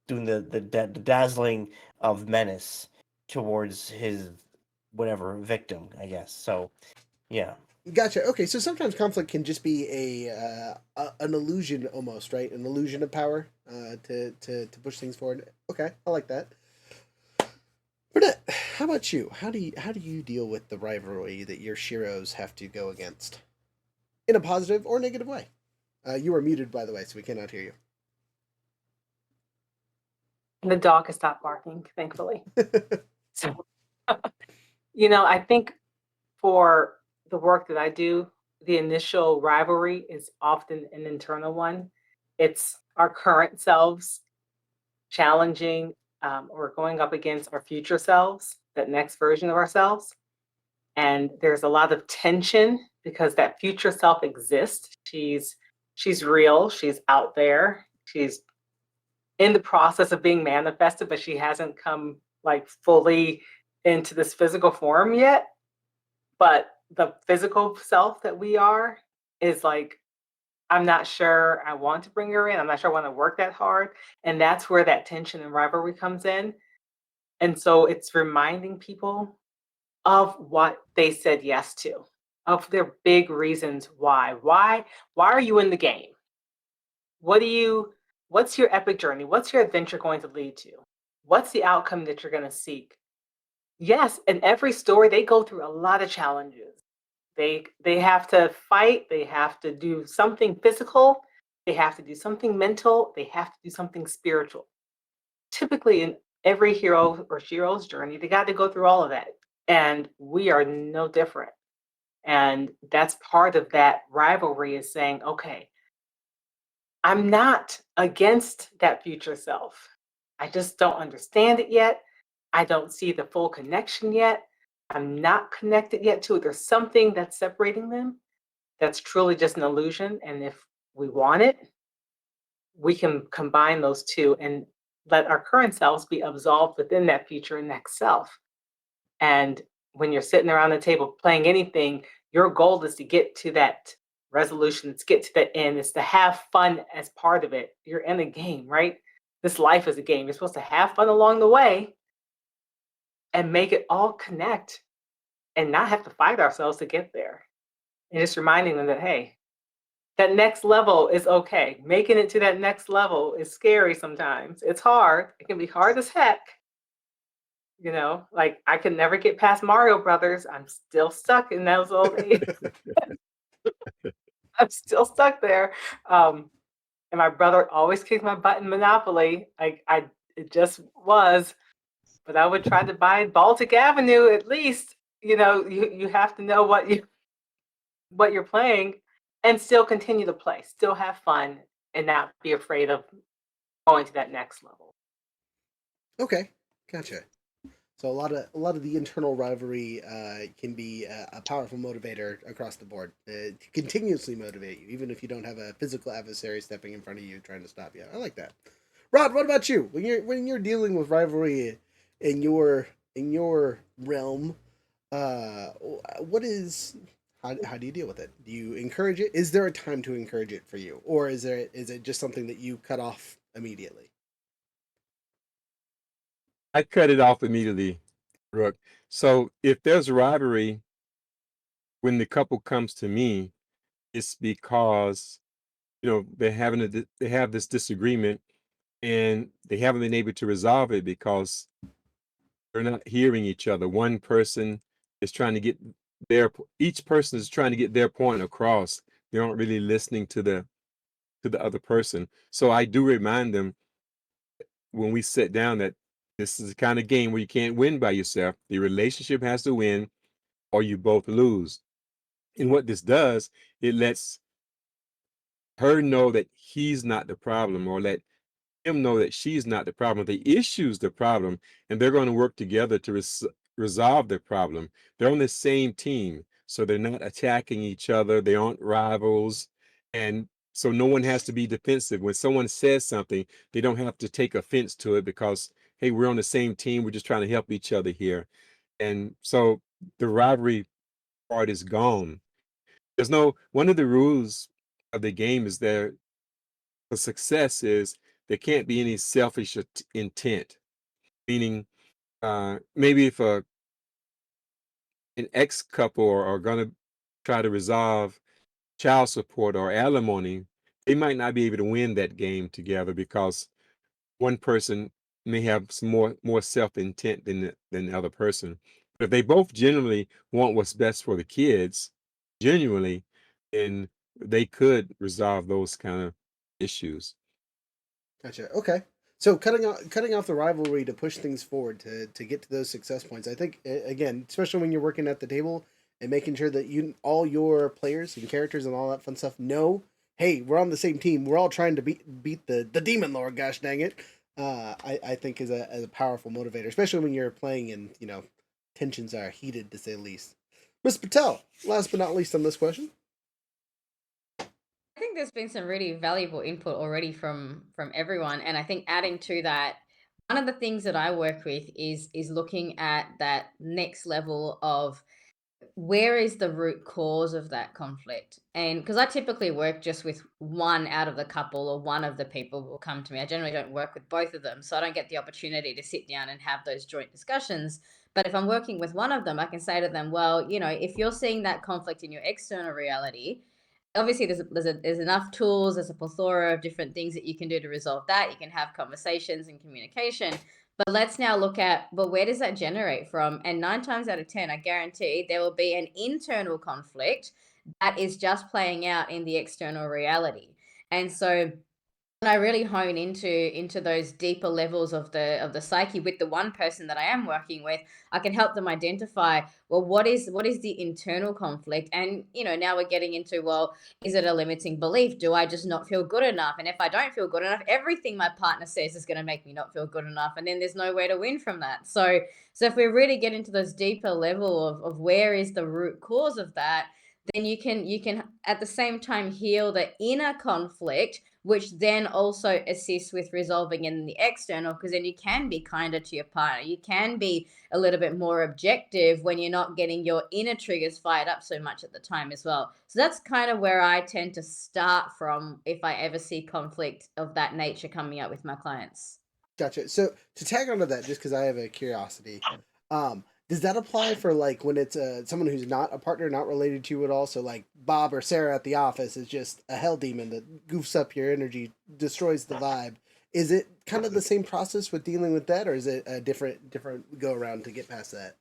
doing the dazzling of menace towards his whatever victim, I guess. So, yeah. Gotcha. Okay, so sometimes conflict can just be an illusion almost, right? An illusion of power to push things forward. Okay, I like that. Bernette, how about you? How do you deal with the rivalry that your Shiros have to go against, in a positive or negative way? You are muted, by the way, so we cannot hear you. And the dog has stopped barking, thankfully. So, I think for the work that I do, the initial rivalry is often an internal one. It's our current selves challenging or going up against our future selves, that next version of ourselves. And there's a lot of tension because that future self exists. She's real, she's out there, she's in the process of being manifested, but she hasn't come like fully into this physical form yet. But the physical self that we are is like, I'm not sure I want to bring her in. I'm not sure I want to work that hard. And that's where that tension and rivalry comes in. And so it's reminding people of what they said yes to, of their big reasons why. Why are you in the game? What's your epic journey? What's your adventure going to lead to? What's the outcome that you're going to seek? Yes, in every story they go through a lot of challenges. They have to fight, they have to do something physical, they have to do something mental, they have to do something spiritual. Typically in every hero or hero's journey, they got to go through all of that. And we are no different. And that's part of that rivalry is saying, okay, I'm not against that future self. I just don't understand it yet. I don't see the full connection yet. I'm not connected yet to it. There's something that's separating them that's truly just an illusion. And if we want it, we can combine those two and let our current selves be absolved within that future and next self. And when you're sitting around the table playing anything, your goal is to get to that resolution, to get to the end, is to have fun as part of it. You're in a game, right? This life is a game. You're supposed to have fun along the way and make it all connect and not have to fight ourselves to get there. And just reminding them that, hey, that next level is okay. Making it to that next level is scary sometimes. It's hard. It can be hard as heck. Like I could never get past Mario Brothers. I'm still stuck in those old age. I'm still stuck there. And my brother always kicked my butt in Monopoly. It just was. But I would try to buy Baltic Avenue at least. You have to know what you're playing and still continue to play, still have fun and not be afraid of going to that next level. Okay, gotcha. So a lot of the internal rivalry can be a powerful motivator across the board to continuously motivate you, even if you don't have a physical adversary stepping in front of you trying to stop you. I like that. Rod, what about you? When you're dealing with rivalry in your realm, what is how do you deal with it? Do you encourage it? Is there a time to encourage it for you, or is it just something that you cut off immediately? I cut it off immediately, Rook. So if there's a rivalry when the couple comes to me, it's because they have this disagreement and they haven't been able to resolve it because they're not hearing each other. One person is trying to get each person is trying to get their point across. They aren't really listening to the other person. So I do remind them when we sit down that this is the kind of game where you can't win by yourself. The relationship has to win or you both lose. And what this does, it lets her know that he's not the problem, or let him know that she's not the problem. The issue's the problem, and they're going to work together to resolve the problem. They're on the same team, so they're not attacking each other. They aren't rivals, and so no one has to be defensive. When someone says something, they don't have to take offense to it because, hey, we're on the same team. We're just trying to help each other here. And so the rivalry part is gone. There's no one of the rules of the game is there for success is there can't be any selfish intent. Meaning, maybe if an ex couple are going to try to resolve child support or alimony, they might not be able to win that game together because one person may have some more self intent than the other person. But if they both genuinely want what's best for the kids, genuinely, then they could resolve those kind of issues. Gotcha. Okay. So cutting off the rivalry to push things forward to get to those success points. I think again, especially when you're working at the table and making sure that you all your players and characters and all that fun stuff know, hey, we're on the same team. We're all trying to beat the demon lord. Gosh dang it! I think is a powerful motivator, especially when you're playing and tensions are heated to say the least. Miss Patel, last but not least on this question. I think there's been some really valuable input already from everyone, and I think adding to that, one of the things that I work with is looking at that next level of where is the root cause of that conflict. And because I typically work just with one out of the couple or one of the people will come to me, I generally don't work with both of them, so I don't get the opportunity to sit down and have those joint discussions. But if I'm working with one of them, I can say to them, well, if you're seeing that conflict in your external reality, obviously there's enough tools, there's a plethora of different things that you can do to resolve that. You can have conversations and communication, but let's now look at, well, where does that generate from? And 9 times out of 10, I guarantee there will be an internal conflict that is just playing out in the external reality. And so when I really hone into those deeper levels of the psyche with the one person that I am working with, I can help them identify, well, what is the internal conflict? And now we're getting into, well, is it a limiting belief? Do I just not feel good enough? And if I don't feel good enough, everything my partner says is going to make me not feel good enough. And then there's no way to win from that. So if we really get into those deeper level of where is the root cause of that, then you can at the same time heal the inner conflict, which then also assists with resolving in the external, because then you can be kinder to your partner. You can be a little bit more objective when you're not getting your inner triggers fired up so much at the time as well. So that's kind of where I tend to start from if I ever see conflict of that nature coming up with my clients. Gotcha. So to tag onto that, just because I have a curiosity, does that apply for like when it's someone who's not a partner, not related to you at all? So like Bob or Sarah at the office is just a hell demon that goofs up your energy, destroys the vibe. Is it kind of the same process with dealing with that, or is it a different go around to get past that?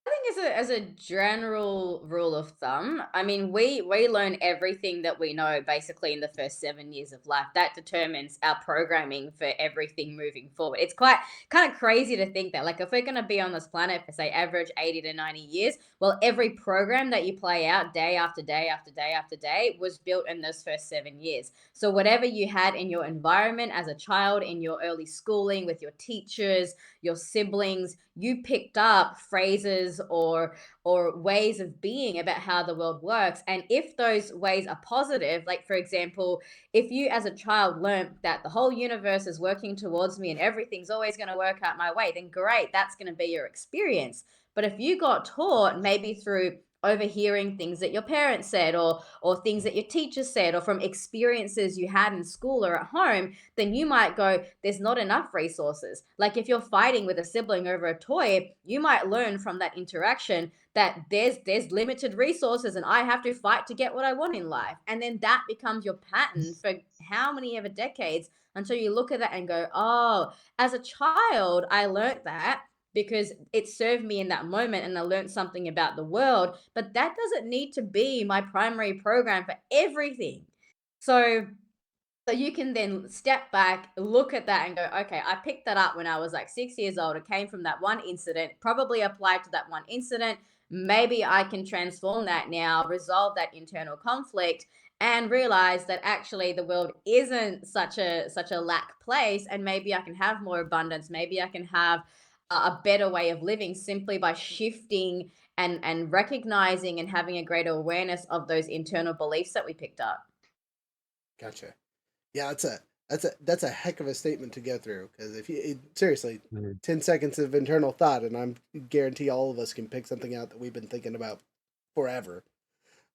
I think as a general rule of thumb, I mean, we learn everything that we know basically in the first 7 years of life. That determines our programming for everything moving forward. It's quite kind of crazy to think that, like, if we're going to be on this planet for say average 80 to 90 years, well, every program that you play out day after day after day after day was built in those first 7 years. So whatever you had in your environment as a child, in your early schooling with your teachers, your siblings, you picked up phrases or ways of being about how the world works. And if those ways are positive, like for example, if you as a child learned that the whole universe is working towards me and everything's always going to work out my way, then great, that's going to be your experience. But if you got taught maybe through overhearing things that your parents said, or things that your teachers said, or from experiences you had in school or at home, then you might go, there's not enough resources. Like if you're fighting with a sibling over a toy, you might learn from that interaction that there's limited resources and I have to fight to get what I want in life. And then that becomes your pattern for how many ever decades, until you look at that and go, oh, as a child, I learned that because it served me in that moment and I learned something about the world. But that doesn't need to be my primary program for everything. So you can then step back, look at that and go, okay, I picked that up when I was like 6 years old. It came from that one incident, probably applied to that one incident. Maybe I can transform that now, resolve that internal conflict, and realize that actually the world isn't such a lack place, and maybe I can have more abundance. Maybe I can have a better way of living simply by shifting and recognizing and having a greater awareness of those internal beliefs that we picked up. Gotcha. Yeah, that's a heck of a statement to go through, because if seriously, Mhm. 10 seconds of internal thought, and I'm guarantee all of us can pick something out that we've been thinking about forever.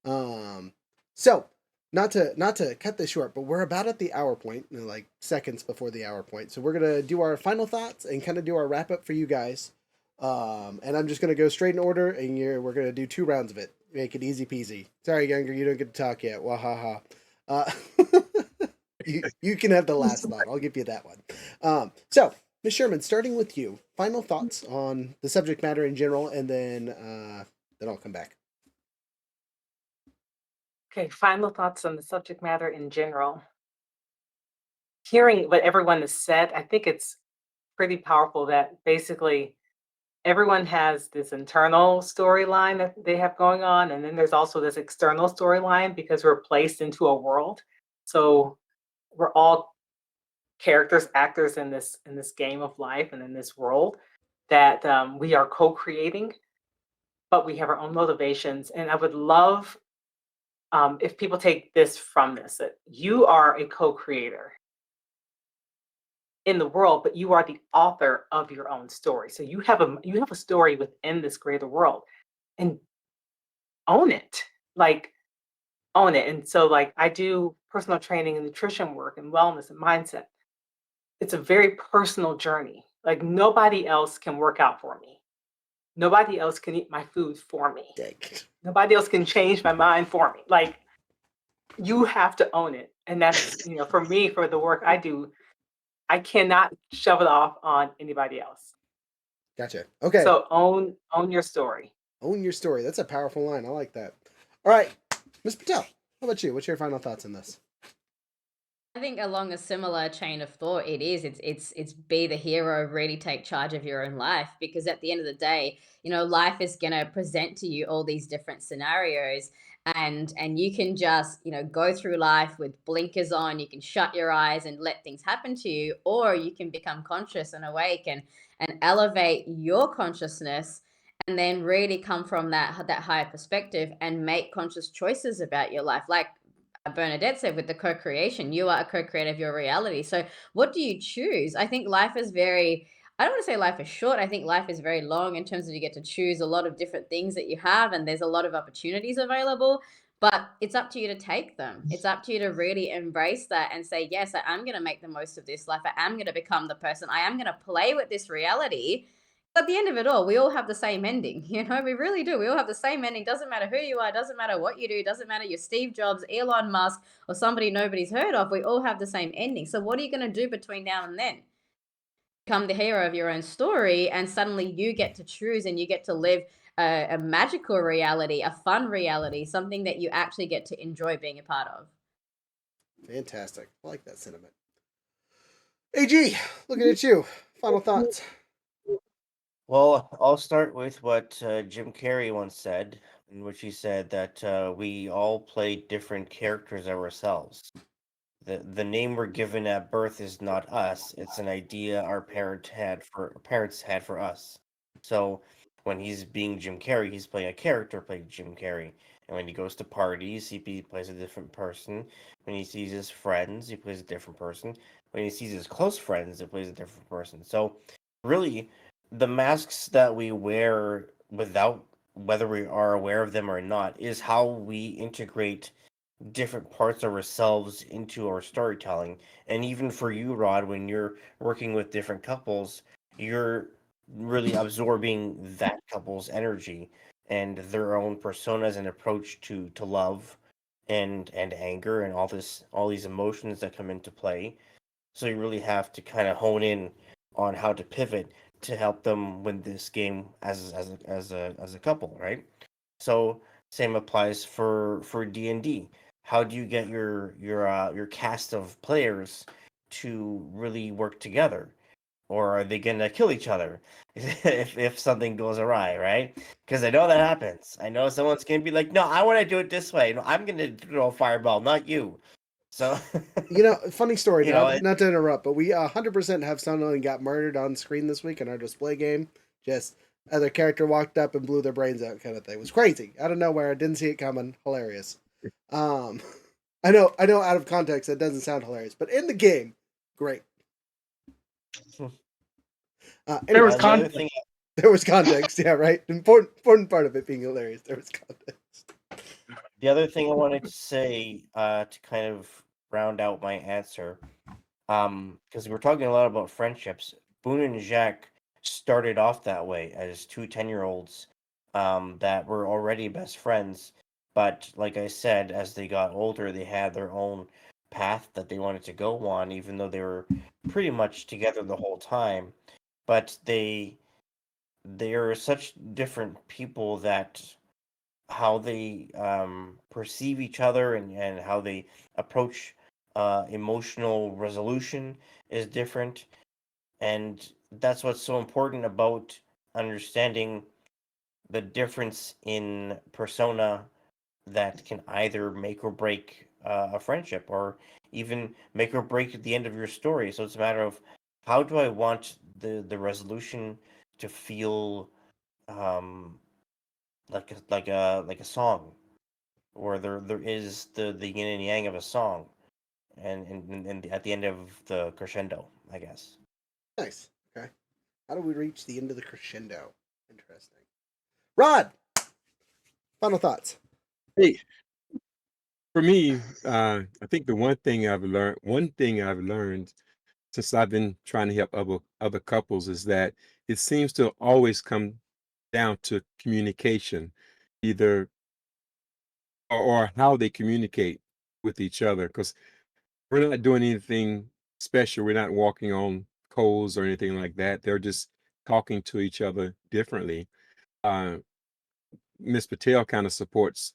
So not to cut this short, but we're about at the hour point, like seconds before the hour point. So we're gonna do our final thoughts and kind of do our wrap up for you guys. And I'm just gonna go straight in order, and we're gonna do 2 rounds of it. Make it easy peasy. Sorry, Younger, you don't get to talk yet. Wahaha. Uh, you can have the last thought. I'll give you that one. So, Ms. Sherman, starting with you, final thoughts on the subject matter in general, and then I'll come back. Okay, final thoughts on the subject matter in general. hearing what everyone has said, I think it's pretty powerful that basically everyone has this internal storyline that they have going on, and then there's also this external storyline because we're placed into a world. So we're all characters, actors in this game of life and in this world that we are co-creating, but we have our own motivations. And I would love if people take this from this, that you are a co-creator in the world, but you are the author of your own story. So you have a story within this greater world, and own it. Like own it. And so like I do personal training and nutrition work and wellness and mindset. It's a very personal journey. Like nobody else can work out for me. Nobody else can eat my food for me. Dick. Nobody else can change my mind for me. Like you have to own it. And that's, you know, for me, for the work I do, I cannot shove it off on anybody else. Gotcha. Okay. So own your story. Own your story. That's a powerful line. I like that. All right, Ms. Patel, how about you? What's your final thoughts on this? I think along a similar chain of thought, it's be the hero, really take charge of your own life, because at the end of the day, life is gonna present to you all these different scenarios, and you can just go through life with blinkers on. You can shut your eyes and let things happen to you, or you can become conscious and awake and elevate your consciousness, and then really come from that higher perspective and make conscious choices about your life, like Bernadette said, with the co-creation, you are a co-creator of your reality. So what do you choose? I think life is I don't want to say life is short. I think life is very long in terms of you get to choose a lot of different things that you have, and there's a lot of opportunities available, but it's up to you to take them. It's up to you to really embrace that and say, yes, I am going to make the most of this life. I am going to become the person. I am going to play with this reality. At the end of it all, we all have the same ending. We really do. We all have the same ending. Doesn't matter who you are, doesn't matter what you do, doesn't matter you're Steve Jobs, Elon Musk, or somebody nobody's heard of. We all have the same ending. So what are you going to do between now and then? Become the hero of your own story, and suddenly you get to choose and you get to live a magical reality, a fun reality, something that you actually get to enjoy being a part of. Fantastic. I like that sentiment. AG, looking at you. Final thoughts. Well, I'll start with what Jim Carrey once said, in which he said that we all play different characters of ourselves. The name we're given at birth is not us; it's an idea our parents had for us. So when he's being Jim Carrey, he's playing a character playing Jim Carrey. And when he goes to parties, he plays a different person. When he sees his friends, he plays a different person. When he sees his close friends, he plays a different person. So really, the masks that we wear without whether we are aware of them or not is how we integrate different parts of ourselves into our storytelling. And even for you, Rod, when you're working with different couples, you're really absorbing that couple's energy and their own personas and approach to love and anger and all these emotions that come into play. So you really have to kind of hone in on how to pivot to help them win this game as a couple, right? So same applies for D&D. How do you get your cast of players to really work together? Or are they gonna kill each other if something goes awry, right? Because I know that happens. I know someone's gonna be like, "No, I want to do it this way. No, I'm gonna throw a fireball, not you." So, Funny story, you know, not to interrupt, but we 100% have someone got murdered on screen this week in our display game. Just other character walked up and blew their brains out, kind of thing. It was crazy. Out of nowhere. I didn't see it coming. Hilarious. Um, I know, out of context, that doesn't sound hilarious, but in the game, great. There was Anyways, content. there was context. Yeah, right. Important part of it being hilarious. There was context. the other thing I wanted to say to kind of round out my answer, because we're talking a lot about friendships. Boone and Jacques started off that way as two 10-year-olds that were already best friends. But like I said, as they got older, they had their own path that they wanted to go on, even though they were pretty much together the whole time. But they are such different people that how they perceive each other and how they approach emotional resolution is different, and that's what's so important about understanding the difference in persona that can either make or break a friendship, or even make or break the end of your story. So it's a matter of, how do I want the resolution to feel, um, like a song, where there is the yin and yang of a song, and at the end of the crescendo, I guess. Nice. Okay. How do we reach the end of the crescendo? Interesting. Rod, final thoughts. Hey, for me, I think the one thing I've learned since I've been trying to help other couples is that it seems to always come down to communication, either or how they communicate with each other. Because we're not doing anything special. We're not walking on coals or anything like that. They're just talking to each other differently. Uh, Miss Patel kind of supports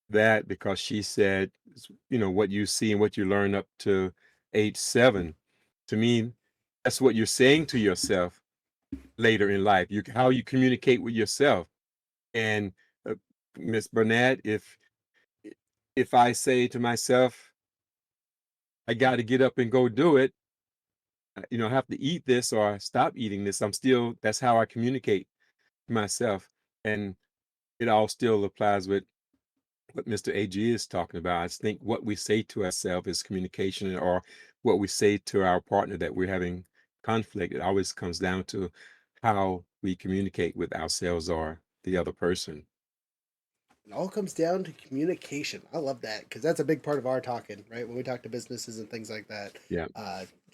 that because she said, what you see and what you learn up to age 7. To me, that's what you're saying to yourself later in life. How you communicate with yourself. And uh, Miss Bernette, if I say to myself, I got to get up and go do it, I have to eat this or stop eating this. That's how I communicate to myself. And it all still applies with what Mr. AG is talking about. I just think what we say to ourselves is communication, or what we say to our partner that we're having conflict. It always comes down to how we communicate with ourselves or the other person. It all comes down to communication. I love that because that's a big part of our talking, right? When we talk to businesses and things like that, Yeah.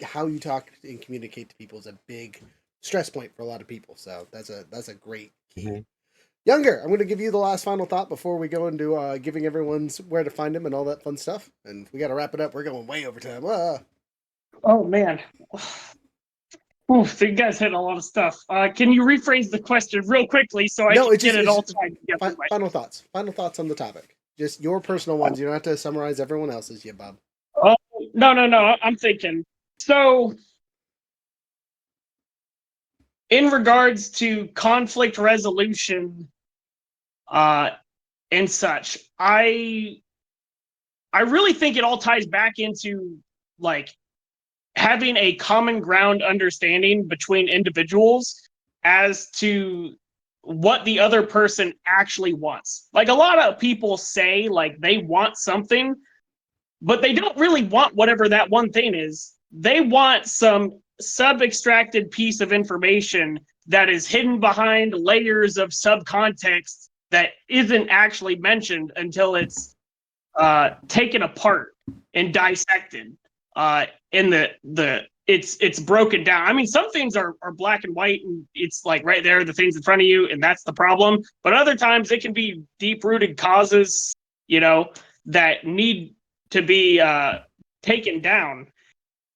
how you talk and communicate to people is a big stress point for a lot of people. So that's a great key. Mm-hmm. Younger, I'm going to give you the last final thought before we go into giving everyone's where to find them and all that fun stuff. And we got to wrap it up. We're going way over time. Oh man. Ooh, so you guys hit a lot of stuff. Can you rephrase the question real quickly so I No, can it's get it all just tied together? final thoughts. Final thoughts on the topic. Just your personal ones. You don't have to summarize everyone else's yet, Bob. Oh, no. I'm thinking. So, in regards to conflict resolution, and such, I really think it all ties back into like having a common ground understanding between individuals as to what the other person actually wants. Like, a lot of people say like they want something, but they don't really want whatever that one thing is. They want some sub-extracted piece of information that is hidden behind layers of subcontext that isn't actually mentioned until it's taken apart and dissected. In it's broken down. I mean, some things are black and white, and it's like right there, the things in front of you, and that's the problem. But other times it can be deep-rooted causes, that need to be taken down.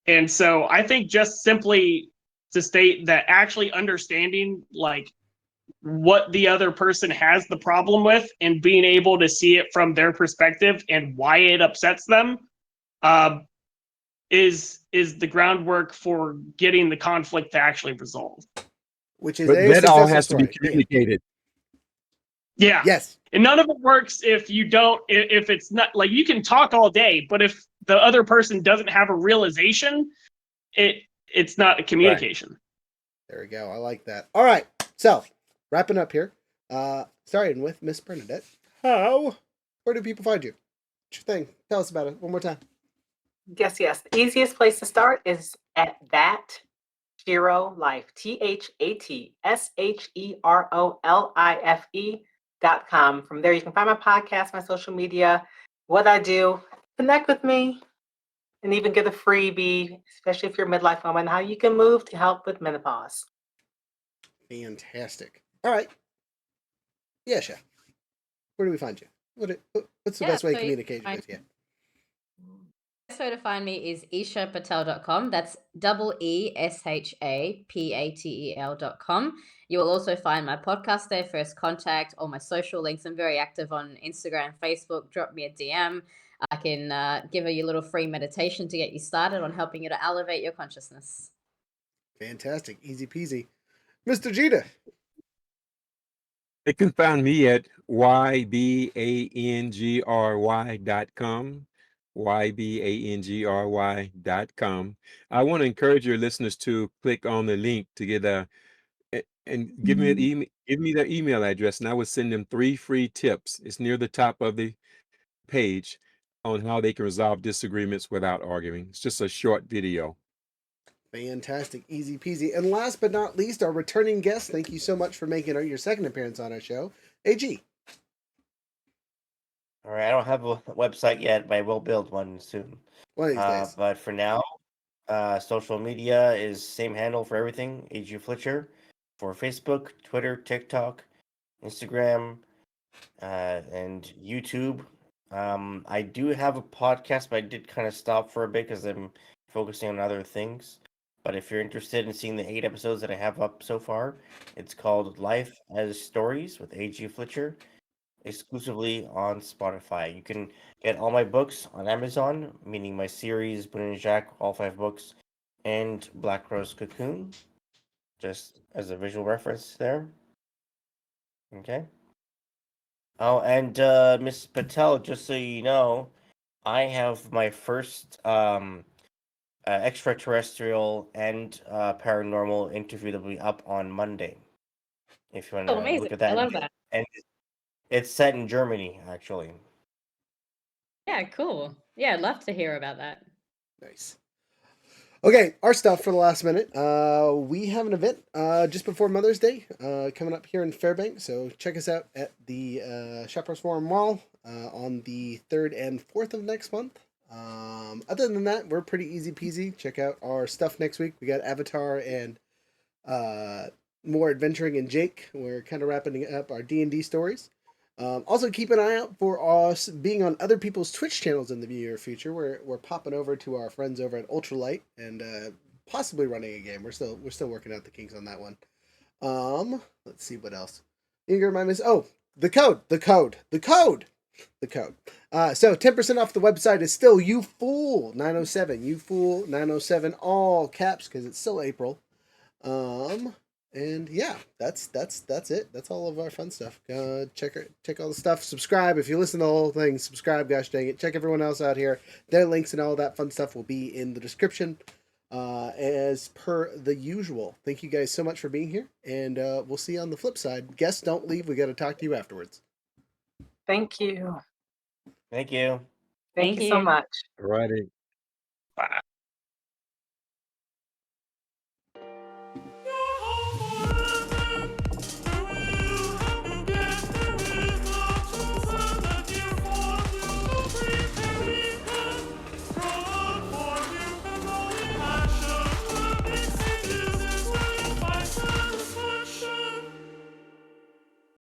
And so I think just simply to state that actually understanding like what the other person has the problem with and being able to see it from their perspective and why it upsets them is the groundwork for getting the conflict to actually resolve. Which is But a that all successful has to be story. communicated. Yeah. Yes. And none of it works if you don't, if it's not like, you can talk all day, but if the other person doesn't have a realization, it's not a communication. Right. There we go. I like that. All right. So wrapping up here. Starting with Miss Bernadette. Where do people find you? What's your thing? Tell us about it one more time. Yes. The easiest place to start is at That Shero Life. ThatSheroLife.com. From there, you can find my podcast, my social media, what I do. Connect with me, and even get a freebie, especially if you're a midlife woman, how you can move to help with menopause. Fantastic. All right. Eesha, where do we find you? What's the best way to communicate with you? The best way to find me is EeshaPatel.com. That's EeshaPatel.com. You will also find my podcast there, First Contact, all my social links. I'm very active on Instagram, Facebook. Drop me a DM. I can give you a little free meditation to get you started on helping you to elevate your consciousness. Fantastic. Easy peasy. Mr. Jeter. They can find me at ybangry.com. ybangry.com. I want to encourage your listeners to click on the link to get and give me an email, give me their email address, and I would send them 3 free tips. It's near the top of the page on how they can resolve disagreements without arguing. It's just a short video. Fantastic. Easy peasy. And last but not least, our returning guest. Thank you so much for making your second appearance on our show. AG. All right, I don't have a website yet, but I will build one soon. One of these days. But for now, social media is same handle for everything, A.G Flitcher, for Facebook, Twitter, TikTok, Instagram, and YouTube. I do have a podcast, but I did kind of stop for a bit because I'm focusing on other things. But if you're interested in seeing the 8 episodes that I have up so far, it's called Life as Stories with A.G Flitcher, exclusively on Spotify. You can get all my books on Amazon, meaning my series, Boone and Jack, all 5 books, and Black Rose Cocoon, just as a visual reference there. Okay. Oh, and Miss Patel, just so you know, I have my first extraterrestrial and paranormal interview that will be up on Monday. If you want Oh, to amazing. look at I that. love that. And it's set in Germany, actually. Yeah, cool. Yeah, I'd love to hear about that. Nice. Okay, our stuff for the last minute. We have an event just before Mother's Day coming up here in Fairbanks. So check us out at the Shoppers Forum Mall on the 3rd and 4th of next month. Other than that, we're pretty easy peasy. Check out our stuff next week. We got Avatar and more adventuring in Jake. We're kind of wrapping up our D&D stories. Also, keep an eye out for us being on other people's Twitch channels in the near future. We're popping over to our friends over at Ultralight and possibly running a game. We're still working out the kinks on that one. Let's see what else. You can remind us. Oh, the code. So 10% off the website is still YouFool907. YouFool907, all caps because it's still April. And yeah, that's it. That's all of our fun stuff. Check all the stuff. Subscribe if you listen to the whole thing. Subscribe, gosh dang it. Check everyone else out here. Their links and all that fun stuff will be in the description. As per the usual. Thank you guys so much for being here, and we'll see you on the flip side. Guests, don't leave. We got to talk to you afterwards. Thank you. Thank you. Thank you so much. All righty. Bye.